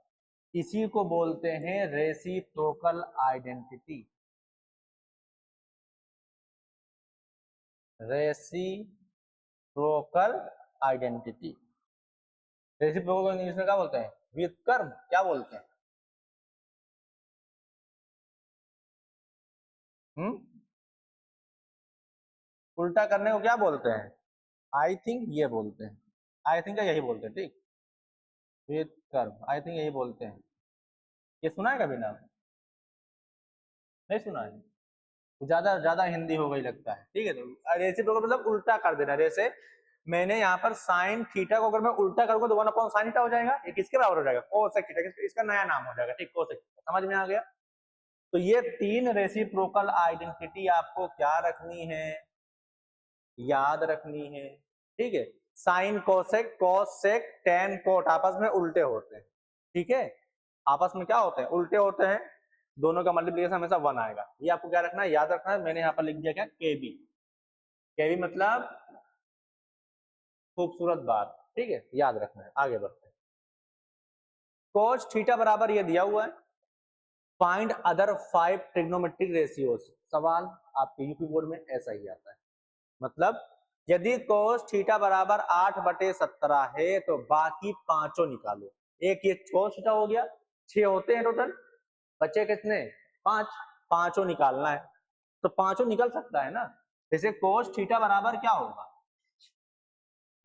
इसी को बोलते हैं reciprocal identity, reciprocal identity. Reciprocal English में क्या बोलते हैं, व्युत्क्रम, क्या बोलते हैं, उल्टा करने को क्या बोलते हैं, आई थिंक ये बोलते हैं, आई थिंक यही बोलते हैं, ठीक, व्युत्क्रम, आई थिंक यही बोलते हैं। ये सुना है कभी नाम, नहीं सुना है, ज्यादा ज्यादा हिंदी हो गई लगता है, ठीक है। तो रेसिप्रोकल मतलब उल्टा कर देना, जैसे मैंने यहाँ पर साइन थीटा को अगर मैं उल्टा करूंगा तो 1 अपॉन साइन थीटा हो जाएगा, ये किसके बराबर हो जाएगा, कोसेक थीटा, इसका नया नाम हो जाएगा, ठीक, कोसेक थीटा, समझ में आ गया। तो ये 3 रेसिप्रोकल आइडेंटिटी आपको क्या रखनी है, याद रखनी है, ठीक है। Sine cosec, cos sec, tan cot आपस में उल्टे होते हैं, ठीक है, आपस में क्या होते हैं, उल्टे होते हैं, दोनों का मल्टीप्लिकेशन हमेशा 1 आएगा, ये आपको क्या रखना है, याद रखना है। मैंने यहाँ पर लिख दिया क्या, केबी, केबी मतलब खूबसूरत बात, ठीक है, याद रखना है। आगे बढ़ते हैं, कोस थीटा बराबर ये दिया हुआ है, फाइंड अदर 5 ट्रिग्नोमेट्रिक रेशियोज, सवाल आपके यूपी बोर्ड में ऐसा ही आता है, मतलब यदि कोस थीटा बराबर 8/17 है तो बाकी पांचों निकालो, एक ये कोस थीटा हो गया, 6 होते हैं टोटल, बचे कितने, 5, पांचों निकालना है, तो पांचों निकल सकता है ना। जैसे कोस थीटा बराबर क्या होगा,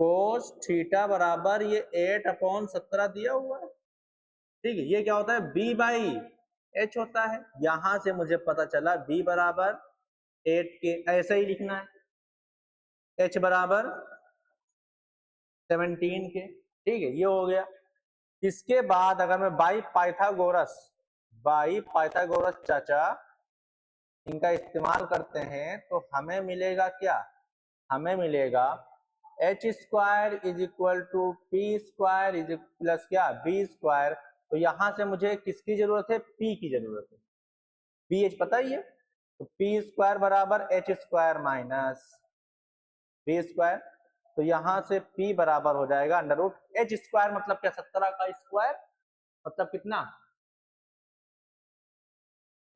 कोस थीटा बराबर ये 8/17 दिया हुआ है, ठीक है, ये क्या होता है, b/h होता है, यहां से मुझे पता चला b बराबर 8 के, ऐसे ही लिखना है, h बराबर 17 के, ठीक है, ये हो गया। इसके बाद अगर मैं बाई पाइथागोरस चाचा इनका इस्तेमाल करते हैं तो हमें मिलेगा क्या, हमें मिलेगा H square is equal to P square is plus क्या, बी स्क्वायर। तो यहां से मुझे किसकी जरूरत है, पी की जरूरत है, पी एच पता ही है, तो पी स्क्वायर बराबर H square minus B square, तो यहां से p बराबर हो जाएगा अंडर रूट एच स्क्वायर, मतलब क्या, 17 का स्क्वायर, मतलब कितना,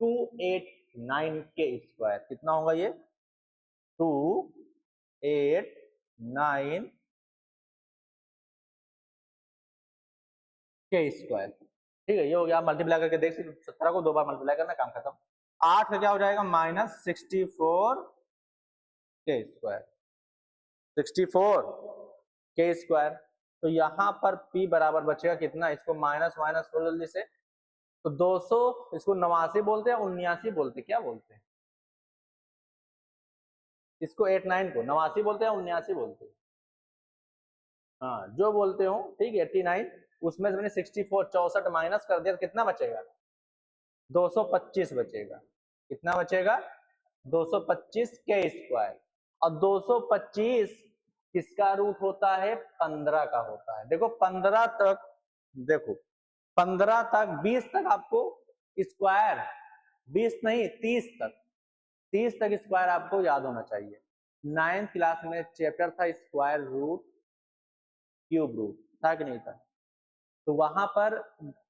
289 के स्क्वायर, कितना होगा ये, 289 के स्क्वायर, ठीक है, ये हो गया। मल्टीप्लाई करके देख सकते, 17 को 2 बार मल्टीप्लाई करना, काम खत्म। 8 का क्या हो जाएगा, -64 के स्क्वायर, 64 के स्क्वायर। तो यहां पर p बराबर बचेगा कितना, इसको माइनस माइनस करो जल्दी से, तो 200, इसको 89 बोलते हैं, 79 बोलते, क्या बोलते हैं इसको, 89 को 89 बोलते हैं, 79 बोलते हैं, हाँ जो बोलते हो, ठीक है, 89, उसमें से मैंने 64 64 माइनस कर दिया तो कितना बचेगा, 225 बचेगा, कितना बचेगा, 225 के स्क्वायर। और 225 किसका रूट होता है, 15 का होता है। देखो 15 तक, देखो 15 तक, 20 तक आपको स्क्वायर, 20 नहीं 30 तक, 30 तक स्क्वायर आपको याद होना चाहिए। 9th क्लास में चैप्टर था स्क्वायर रूट क्यूब रूट, था कि नहीं था? तो वहां पर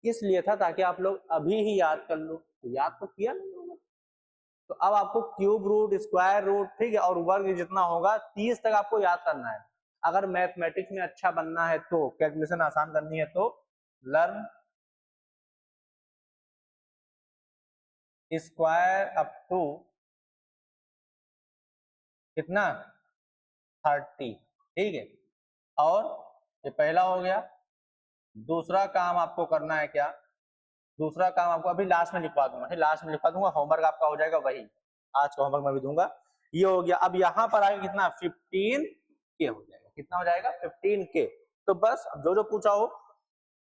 इसलिए था ताकि आप लोग अभी ही याद कर लो, तो याद तो किया नहीं होगा। तो अब आपको क्यूब रूट, स्क्वायर रूट, ठीक है, और वर्ग जितना होगा 30 तक आपको याद करना है। अगर मैथमेटिक्स में अच्छा बनना है तो, कैलकुलेशन आसान करनी है तो लर्न स्क्वायर अप टू कितना 30, ठीक है। और ये पहला हो गया। दूसरा काम आपको करना है क्या? दूसरा काम आपको अभी लास्ट में लिखवा दूंगा, लास्ट में लिखवा दूंगा, होमवर्क आपका हो जाएगा वही, आज का होमवर्क मैं भी दूंगा। ये हो गया। अब यहाँ पर आगे कितना 15 के हो जाएगा, कितना हो जाएगा 15 के। तो बस जो जो पूछा हो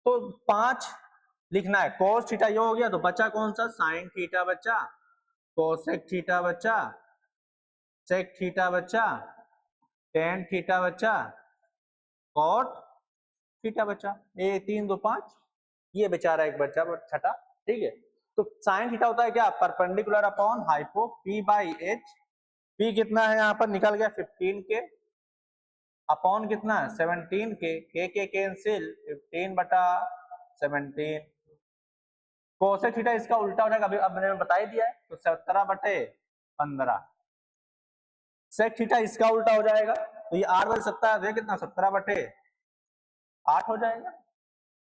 तो 5 लिखना है। cos थीटा ये हो गया, तो बचा कौन सा? sin थीटा बचा, cosec थीटा बचा, sec थीटा बचा, tan थीटा बचा, cot थीटा बचा। ये 3 2 5, ये बेचारा एक बच्चा छठा, ठीक है। तो साइन थीटा होता है क्या? Perpendicular upon hypo P by H. P कितना है यहाँ पर निकल गया 15 के, अपॉन कितना 17 के कैंसिल 15 बटा 17। कोसेक थीटा इसका उल्टा हो जाएगा, अभी अब मैंने बता ही दिया है, तो 17 बटे 15। सेक थीटा इसका उल्टा हो जाएगा, तो ये 8 बटे 17 कितना 17 बटे 8 हो जाएगा।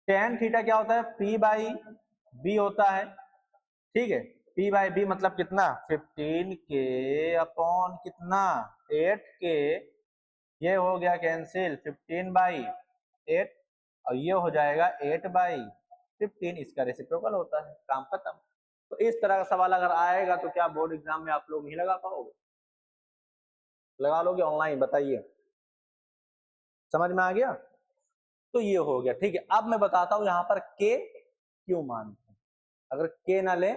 टेन थीटा क्या होता है? पी बाई बी होता है, ठीक है। पी बाई बी मतलब कितना 15 के अपॉन कितना 8 के, ये हो गया कैंसिल 15 बाई 8, और ये हो जाएगा 8 बाई 15, इसका रेसिप्रोकल होता है, काम खत्म। तो इस तरह का सवाल अगर आएगा तो क्या बोर्ड एग्जाम में आप लोग नहीं लगा पाओगे? लगा लोगे ऑनलाइन? बताइए, समझ में आ गया? तो ये हो गया, ठीक है। अब मैं बताता हूं यहाँ पर के क्यों मानते हैं। अगर के ना ले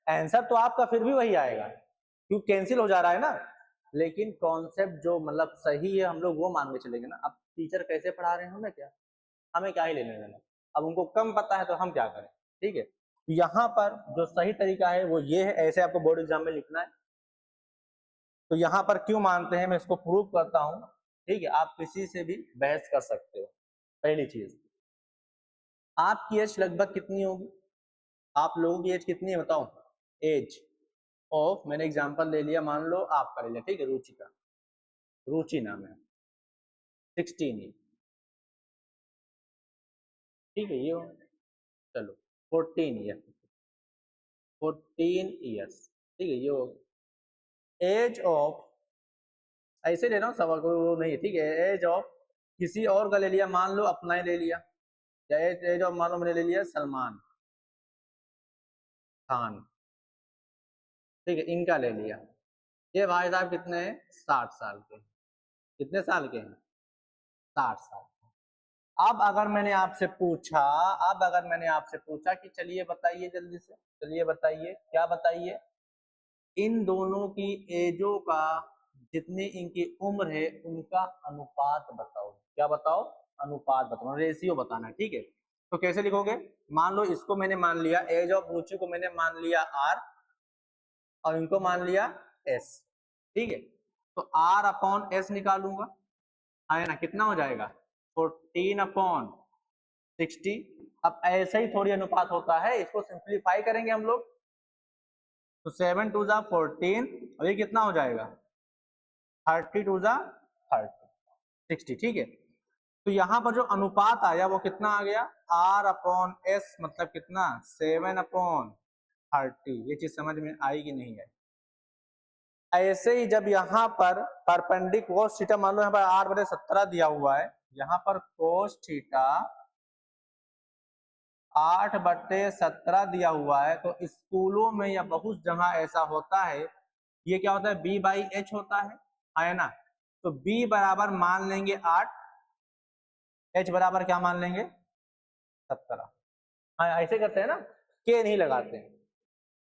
आंसर तो आपका फिर भी वही आएगा, क्यों कैंसिल हो जा रहा है ना, लेकिन कॉन्सेप्ट जो मतलब सही है हम लोग वो मान के चलेंगे ना। अब टीचर कैसे पढ़ा रहे हैं हमें क्या, हमें क्या ही लेने देना। अब उनको कम पता है तो हम क्या करें, ठीक है। यहाँ पर जो सही तरीका है वो ये है, ऐसे आपको बोर्ड एग्जाम में लिखना है। तो यहाँ पर क्यों मानते हैं मैं इसको प्रूव करता हूँ, ठीक है। आप किसी से भी बहस कर सकते हो। पहली चीज, आपकी एज लगभग कितनी होगी? आप लोगों की एज कितनी है बताओ? एज ऑफ, मैंने एग्जांपल ले लिया, मान लो आपका ले लिया, ठीक है, रुचि का, रुचि नाम है, 16 ठीक है। ये चलो 14 ईयर, 14 ईयर्स, ठीक है। ये हो एज ऑफ, ऐसे ले रहा हूँ सवाल को नहीं, ठीक है। एज ऑफ किसी और का ले लिया, मान लो अपना ही ले लिया, या एज ऑफ मान लो मैंने ले लिया सलमान खान, ठीक है, इनका ले लिया। ये भाई साहब कितने हैं? 60 साल के। कितने साल के हैं? 60 साल। अब अगर मैंने आपसे पूछा, अब अगर मैंने आपसे पूछा कि चलिए बताइए जल्दी से, चलिए बताइए, क्या बताइए, इन दोनों की एजों का, जितनी इनकी उम्र है उनका अनुपात बताओ। क्या बताओ? अनुपात बताओ, रेशियो बताना है, ठीक है। तो कैसे लिखोगे? मान लो इसको मैंने मान लिया, एज ऑफ रुचि को मैंने मान लिया आर, और इनको मान लिया एस, ठीक है। तो आर अपॉन एस निकालूंगा, है ना, कितना हो जाएगा 14 अपॉन 60। अब ऐसे ही थोड़ी अनुपात होता है, इसको सिंप्लीफाई करेंगे हम लोग, तो 7 टू जा 14, और ये कितना हो जाएगा 30 टू जा 30 60, ठीक है। तो यहाँ पर जो अनुपात आया वो कितना आ गया? आर अपॉन एस मतलब कितना 7 अपॉन 30। ये चीज समझ में आई कि नहीं आई? ऐसे ही जब यहाँ पर परपेंडिक कोस थीटा, मान लो यहाँ पर 8/17 दिया हुआ है, यहाँ पर कोस थीटा 8/17 दिया हुआ है, तो स्कूलों में या बहुत जगह ऐसा होता है, ये क्या होता है b बाई एच होता है ना। तो b बराबर मान लेंगे 8, h बराबर क्या मान लेंगे 17। हाँ ऐसे करते हैं ना, k नहीं लगाते हैं।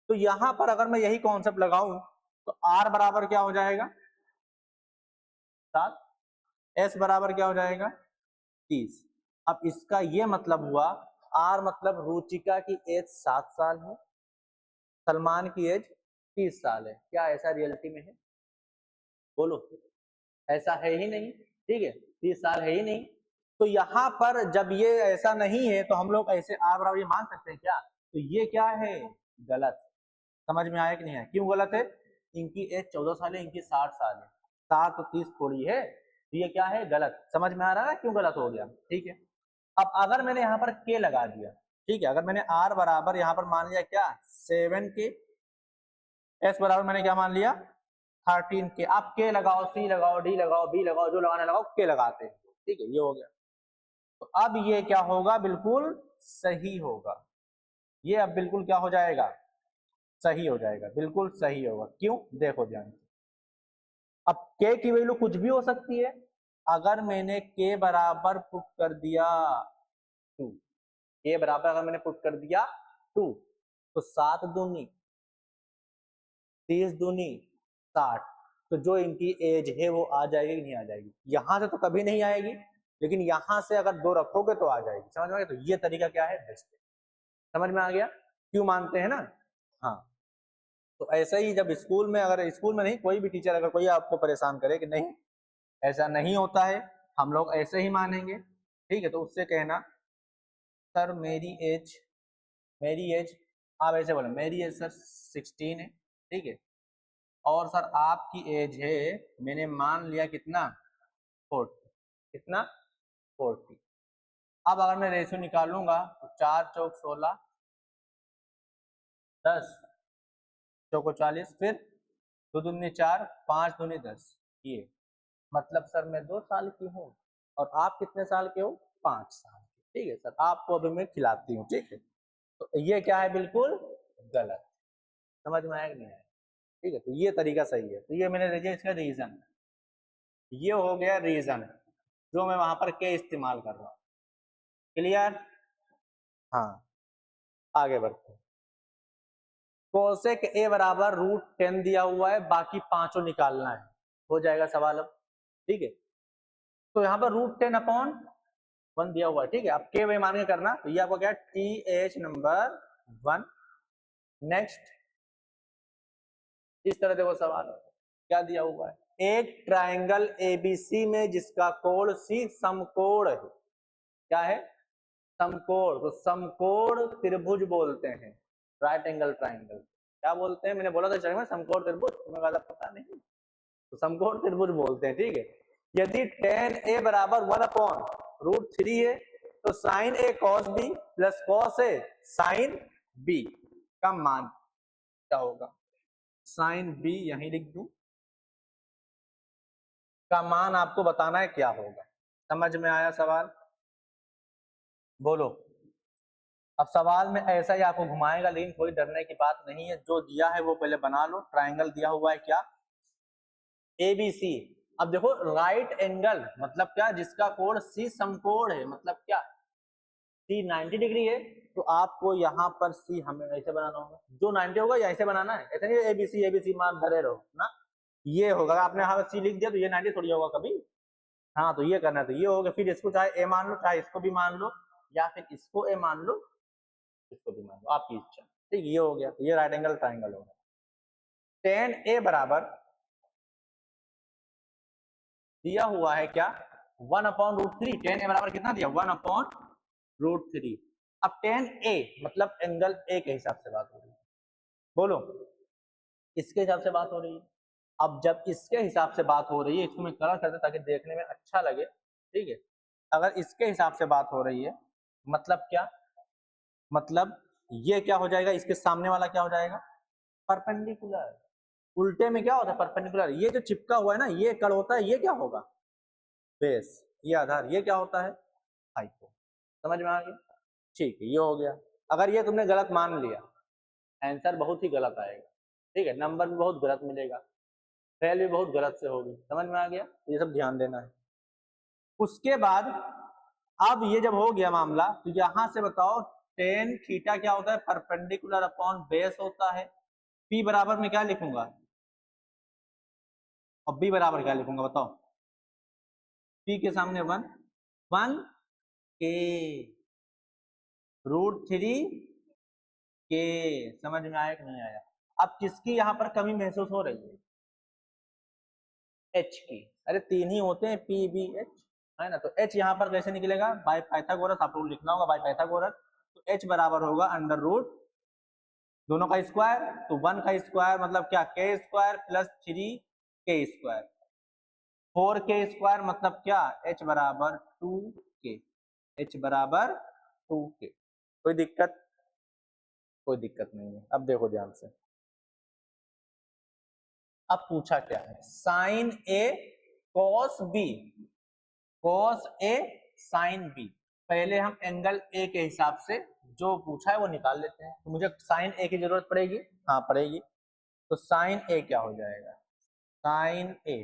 तो यहां पर अगर मैं यही कॉन्सेप्ट लगाऊं तो r बराबर क्या हो जाएगा 7, s बराबर क्या हो जाएगा 30। अब इसका ये मतलब हुआ, r मतलब रुचिका की एज 7 साल है, सलमान की एज 30 साल है। क्या ऐसा रियलिटी में है? बोलो। ऐसा है ही नहीं, ठीक है, 30 साल है ही नहीं। तो यहाँ पर जब ये ऐसा नहीं है तो हम लोग ऐसे r बराबर ये मान सकते हैं क्या? तो ये क्या है? गलत। समझ में आया कि नहीं है? क्यों गलत है? इनकी एज 14 साल है, इनकी 60 साल है, 7 और 30 थोड़ी है, तो ये क्या है? गलत। समझ में आ रहा है क्यों गलत हो गया? ठीक है। अब अगर मैंने यहाँ पर k लगा दिया, ठीक है, अगर मैंने r बराबर यहाँ पर मान लिया क्या? 7k, s बराबर मैंने क्या मान लिया? 13k। आप k लगाओ, c लगाओ, d लगाओ, b लगाओ, जो लगाना लगाओ, k लगाते हैं, ठीक है, ये हो गया। तो अब ये क्या होगा? बिल्कुल सही होगा। ये अब बिल्कुल क्या हो जाएगा? सही हो जाएगा, बिल्कुल सही होगा। क्यों? देखो ध्यान से। अब k की वैल्यू कुछ भी हो सकती है। अगर मैंने k बराबर पुट कर दिया 2, k बराबर अगर मैंने पुट कर दिया 2, तो 7 दूनी 30 दूनी 60, तो जो इनकी एज है वो आ जाएगी कि नहीं आ जाएगी? यहां से तो कभी नहीं आएगी, लेकिन यहां से अगर 2 रखोगे तो आ जाएगी। समझ में आ गया? तो ये तरीका क्या है? बेस्ट है। समझ में आ गया क्यों मानते हैं ना? हाँ। तो ऐसा ही जब स्कूल में, अगर स्कूल में नहीं, कोई भी टीचर अगर कोई आपको परेशान करे कि नहीं ऐसा नहीं होता है, हम लोग ऐसे ही मानेंगे, ठीक है, तो उससे कहना सर मेरी एज आप ऐसे बोले मेरी एज सर 16 है, ठीक है, और सर आपकी एज है, मैंने मान लिया कितना? 40। कितना? 40। अब अगर मैं रेशियो निकालूंगा तो 4 चौक 16, 10 चौको 40, फिर 2 दूनी 4, 5 दूनी 10। ये मतलब सर मैं 2 साल की हूँ और आप कितने साल के हो? 5 साल के। ठीक है सर, आपको अभी मैं खिलाती हूँ, ठीक है। तो ये क्या है? बिल्कुल गलत। समझ में आया कि नहीं आया? ठीक है, तो ये तरीका सही है। तो ये मैंने दिया इसका रीजन, ये हो गया रीजन जो मैं वहां पर के इस्तेमाल कर रहा हूँ। क्लियर? हाँ, आगे बढ़ते हैं। कोसेक ए बराबर √10 दिया हुआ है, बाकी पांचों निकालना है, हो जाएगा सवाल अब। ठीक है, तो यहाँ पर √10/1 दिया हुआ है, ठीक है। अब के वे मान के करना, तो ये आपको क्या? TH number 1। नेक्स्ट, इस तरह देखो सवाल क्या दिया हुआ है, एक ट्राइंगल ABC में जिसका कोण C समकोण है। क्या है? समकोण। तो समकोण त्रिभुज बोलते हैं, राइट एंगल ट्राइंगल। क्या बोलते हैं? मैंने बोला था चलेगा समकोण त्रिभुज, तुम्हें ज्यादा पता नहीं, तो समकोण त्रिभुज बोलते हैं, ठीक है। यदि tan A बराबर 1/√3 है, तो sin A cos B plus cos A sin B का मान क्या होगा? sin B यहीं लिख दूं, का मान आपको बताना है क्या होगा। समझ में आया सवाल? बोलो। अब सवाल में ऐसा ही आपको घुमाएगा, लेकिन कोई डरने की बात नहीं है, जो दिया है वो पहले बना लो। ट्राइंगल दिया हुआ है क्या? ABC। अब देखो राइट एंगल मतलब क्या? जिसका कोण C समकोण है, मतलब क्या? C 90 डिग्री है, तो आपको यहाँ पर C हमें ऐसे बनाना होगा, जो 90 होगा या ऐसे बनाना है, ऐसे नहीं ABC मान भरे रहो ना। ये होगा, आपने यहाँ पर C लिख दिया तो ये 90 थोड़ी होगा कभी। हाँ, तो ये करना है, तो ये हो गया। फिर इसको चाहे A मान लो, चाहे इसको भी मान लो, या फिर इसको A मान लो, इसको भी मान लो, आपकी इच्छा। ठीक, ये हो गया, तो ये राइट एंगल ट्राइंगल होगा। tan A बराबर दिया हुआ है क्या? 1/√3। tan A बराबर कितना दिया? 1/√3। अब tan A मतलब एंगल A के हिसाब से बात हो रही है, बोलो, इसके हिसाब से बात हो रही है। अब जब इसके हिसाब से बात हो रही है, इसको मैं कलर करता ताकि देखने में अच्छा लगे, ठीक है। अगर इसके हिसाब से बात हो रही है, मतलब क्या? मतलब ये क्या हो जाएगा? इसके सामने वाला क्या हो जाएगा? परपेंडिकुलर। उल्टे में क्या होता है? परपेंडिकुलर। ये जो चिपका हुआ है ना, ये कड़ होता है, ये क्या होगा? बेस। ये आधार, ये क्या होता है? हाइपो। समझ में आ गया? ठीक है, ये हो गया। अगर ये तुमने गलत मान लिया, आंसर बहुत ही गलत आएगा, ठीक है, नंबर भी बहुत गलत मिलेगा, फेल भी बहुत गलत से होगी। समझ में आ गया? ये सब ध्यान देना है। उसके बाद अब ये जब हो गया मामला, तो यहां से बताओ टेन थीटा क्या होता है? परपेंडिकुलर अपॉन बेस होता है। P बराबर में क्या लिखूंगा और B बराबर क्या लिखूंगा? बताओ। P के सामने 1 के √3 के। समझ में आया कि नहीं आया? अब किसकी यहां पर कमी महसूस हो रही है? एच की, अरे तीन ही होते हैं पी बी एच, है ना। तो एच यहाँ पर कैसे निकलेगा, बाय पाइथागोरस, आप लोग लिखना होगा बाय पाइथागोरस। तो एच बराबर होगा अंडर रूट दोनों का स्क्वायर, तो 1 का स्क्वायर मतलब क्या, के स्क्वायर प्लस 3 के स्क्वायर, 4 के स्क्वायर मतलब क्या, एच बराबर 2 के, एच बराबर 2 के। कोई दिक्कत, कोई दिक्कत नहीं है। अब देखो ध्यान से, अब पूछा क्या है, sign A cos B, cos A sine B. पहले हम एंगल ए के हिसाब से जो पूछा है वो निकाल लेते हैं। तो मुझे साइन ए की जरूरत पड़ेगी, हाँ पड़ेगी। तो साइन ए क्या हो जाएगा, साइन ए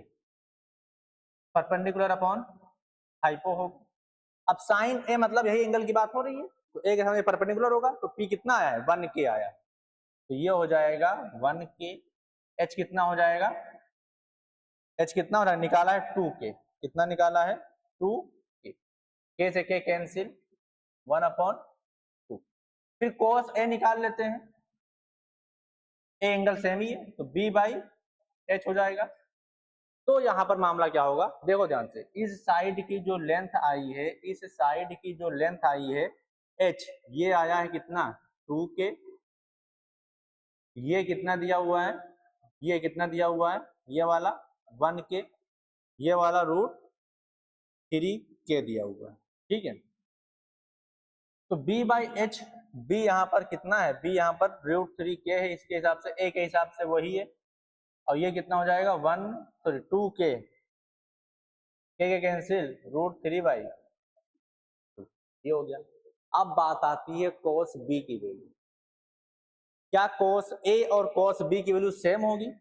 परपेंडिकुलर अपॉन हाइपो होगा। अब साइन ए मतलब यही एंगल की बात हो रही है, तो ए के सामने परपेंडिकुलर होगा, तो पी कितना आया है, 1 के आया, तो ये हो जाएगा 1 के। एच कितना हो जाएगा, एच कितना हो रहा है, निकाला है 2 के, कितना निकाला है 2 के से के कैंसिल, 1 अपॉन 2। फिर cos ए निकाल लेते हैं, ए एंगल सेम ही है, तो b बाई एच हो जाएगा। तो यहां पर मामला क्या होगा, देखो ध्यान से, इस साइड की जो लेंथ आई है, इस साइड की जो लेंथ आई है h, ये आया है कितना 2 के, ये कितना दिया हुआ है, ये कितना दिया हुआ है, ये वाला 1 के, ये वाला रूट 3 के दिया हुआ है, ठीक है। तो b बाई एच, b यहाँ पर कितना है, b यहाँ पर रूट 3 के है, इसके हिसाब से a के हिसाब से वही है, और ये कितना हो जाएगा 1 सॉरी 2 के कैंसिल, रूट 3 बाई, ये हो गया। अब बात आती है cos b की वैल्यू, क्या cos a और cos b की वैल्यू सेम होगी,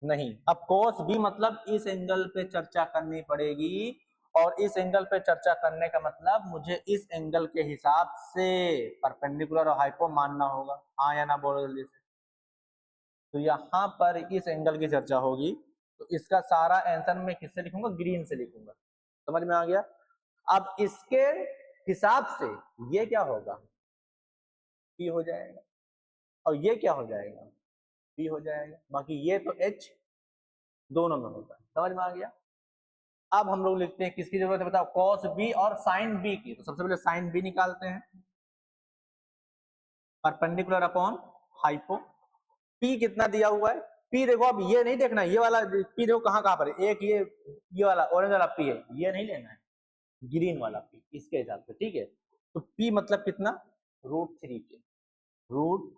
नहीं। अब cos b मतलब इस एंगल पे चर्चा करनी पड़ेगी, और इस एंगल पे चर्चा करने का मतलब मुझे इस एंगल के हिसाब से परपेंडिकुलर और हाइपो मानना होगा, हाँ या ना बोलो जल्दी से। तो यहाँ पर इस एंगल की चर्चा होगी, तो इसका सारा आंसर मैं किससे लिखूंगा, ग्रीन से लिखूंगा, समझ में आ गया। अब इसके हिसाब से ये क्या होगा, पी हो जाएगा, और ये क्या हो जाएगा, पी हो जाएगा, बाकी ये तो एच दोनों में होगा, समझ में आ गया। अब हम लोग लिखते हैं किसकी जरूरत है बताओ, कॉस बी और साइन बी की। तो सबसे पहले साइन बी निकालते हैं, परपेंडिकुलर अपॉन हाइपो, पी कितना दिया हुआ है, पी देखो, अब ये नहीं देखना, ये वाला पी देखो कहाँ कहाँ पर है, एक ये वाला ऑरेंज वाला पी है, ये नहीं लेना है, ग्रीन वाला पी, इसके हिसाब से, ठीक है। तो पी मतलब कितना, रूट 3 के, रूट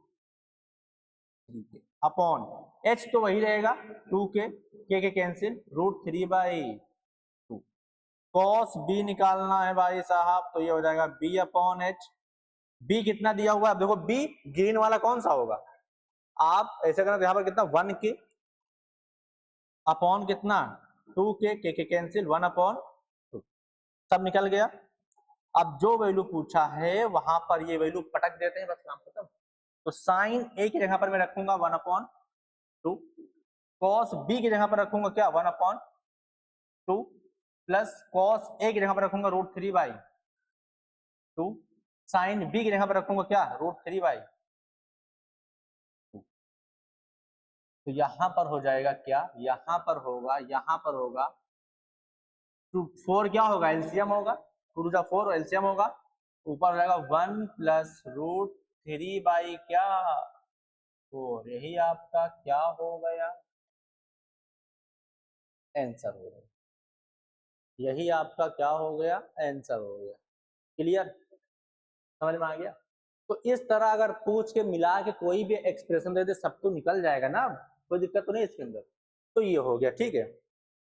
3 के अपॉन एच तो वही रहेगा 2 के cancel, root 3 by 2। Cos B निकालना है भाई साहब, तो ये हो जाएगा बी अपॉन एच, बी कितना दिया हुआ है, देखो बी ग्रीन वाला कौन सा होगा, आप ऐसे करना, यहाँ पर कितना 1 के अपॉन कितना 2 के कैंसिल, 1 अपॉन 2, सब निकल गया। अब जो वैल्यू पूछा है वहां पर ये वैल्यू पटक देते हैं, बस काम खत्म। तो साइन ए की जगह पर मैं रखूंगा 1 अपॉन 2, कॉस बी की जगह पर रखूंगा क्या 1 अपॉन 2, प्लस कॉस ए की जगह पर रखूंगा रूट 3 बाई 2, साइन बी की जगह पर रखूंगा क्या रूट 3 बाई 2। तो यहां पर हो जाएगा क्या, यहां पर होगा 4 क्या होगा, एलसीएम होगा, 2 टू 4 एलसीएम होगा, ऊपर हो जाएगा 1 प्लस रूट 3 बाई क्या 4, यही आपका क्या हो गया, आंसर हो गया, यही आपका क्या हो गया, आंसर हो गया। क्लियर, समझ में आ गया। तो इस तरह अगर पूछ के मिला के कोई भी एक्सप्रेशन दे दे, सब तो निकल जाएगा ना, कोई दिक्कत तो नहीं इसके अंदर। तो ये हो गया, ठीक है,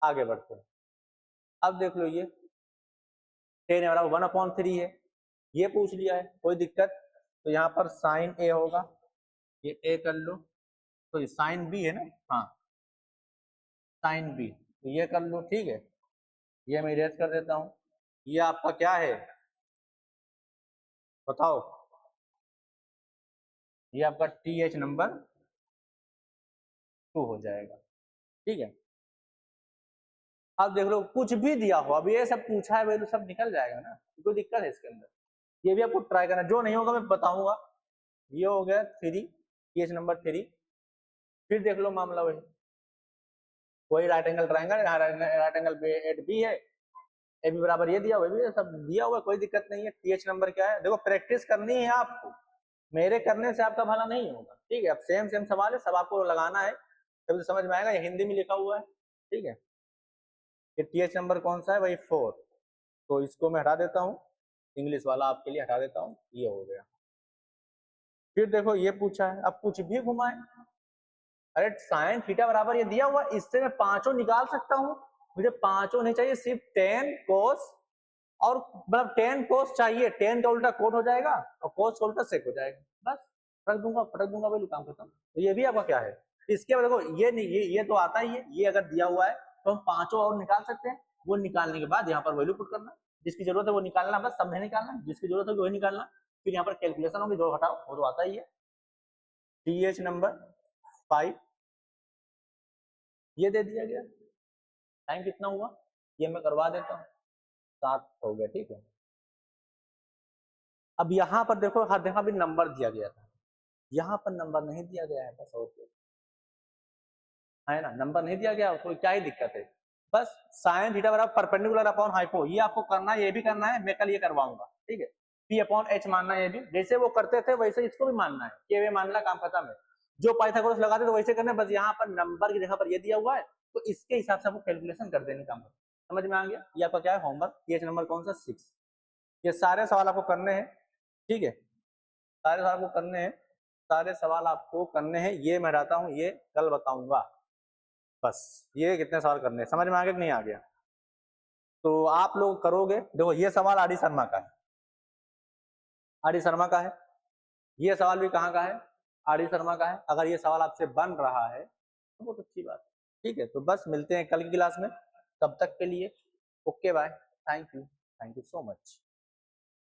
आगे बढ़ते हैं। अब देख लो, ये 1/3 है, ये पूछ लिया है, कोई दिक्कत। तो यहाँ पर साइन ए होगा, ये ए कर लो, तो ये साइन बी है ना, हाँ साइन बी, तो ये कर लो, ठीक है, ये मैं इरेज कर देता हूँ। ये आपका क्या है बताओ, ये आपका टी एच नंबर 2 हो जाएगा, ठीक है। अब देख लो कुछ भी दिया हो, अब ये सब पूछा है वैल्यू सब निकल जाएगा ना, कोई दिक्कत है इसके अंदर। ये भी आपको ट्राई करना, जो नहीं होगा मैं बताऊंगा। ये हो गया 3, टी एच नंबर 3, फिर देख लो मामला वही कोई right angle triangle, right angle at B है, ए बी बराबर ये दिया हुआ है, सब दिया हुआ है, कोई दिक्कत नहीं है। टीएच नंबर क्या है, देखो प्रैक्टिस करनी है आपको, मेरे करने से आपका भला नहीं होगा, ठीक है। अब सेम सेम सवाल है, सब आपको लगाना है, तभी तो समझ में आएगा। ये हिंदी में लिखा हुआ है, ठीक है। ये टीएच नंबर कौन सा है, वही 4, तो इसको मैं हटा देता हूँ, इंग्लिश वाला आपके लिए हटा देता हूँ, ये हो गया। फिर देखो ये पूछा है, अब कुछ भी घुमाए, अरे साइन थीटा बराबर ये दिया हुआ, इससे मैं पांचों निकाल सकता हूँ, मुझे पांचों नहीं चाहिए, सिर्फ टेन कोस, और मतलब टेन कोस चाहिए, टेन का उल्टा कोट हो जाएगा और कोस का उल्टा सेक हो जाएगा, बस फटक दूंगा वही काम खत्म। तो ये भी आपका क्या है, इसके बाद देखो ये नहीं, ये तो आता ही है, ये अगर दिया हुआ है तो हम पांचों और निकाल सकते हैं, वो निकालने के बाद यहाँ पर वैल्यू पुट करना, जिसकी जरूरत है वो निकालना, बस सब नहीं निकालना, जिसकी जरूरत है वही निकालना, फिर यहाँ पर कैलकुलेशन होगी, जो हटाओ वो तो आता ही है। टीएच नंबर 5 ये दे दिया गया, टाइम कितना हुआ ये मैं करवा देता हूँ, 7 हो गया, ठीक है। अब यहाँ पर देखो, हाँ देखा भी नंबर दिया गया था, यहाँ पर नंबर नहीं दिया गया है, बस और है ना, नंबर नहीं दिया गया तो क्या ही दिक्कत है, बस साइन थीटा बराबर परपेंडिकुलर अपॉन हाइपो, ये आपको करना है, ये भी करना है, मैं कल ये करवाऊंगा, ठीक है। पी अपॉन एच मानना है, ये भी जैसे वो करते थे वैसे इसको भी मानना है, के वे मानना, काम खत्म है। जो पाइथागोरस लगाते थे वैसे करना है, बस यहाँ पर नंबर की जगह पर ये दिया हुआ है, तो इसके हिसाब से आपको कैलकुलेशन कर देने, काम समझ में आ गया। ये आपका क्या है होमवर्क, पीएच नंबर कौन सा 6, ये सारे सवाल आपको करने हैं, ठीक है, सारे सवाल आपको करने हैं, सारे सवाल आपको करने हैं, ये मैं हटाता हूँ, ये कल बताऊंगा, बस ये कितने सवाल करने हैं, समझ में आ गया कि नहीं आ गया। तो आप लोग करोगे, देखो ये सवाल आर डी शर्मा का है, आर डी शर्मा का है, ये सवाल भी कहाँ का है, आर डी शर्मा का है। अगर ये सवाल आपसे बन रहा है तो बहुत अच्छी बात है, ठीक है। तो बस मिलते हैं कल की क्लास में, तब तक के लिए okay bye, thank you so much.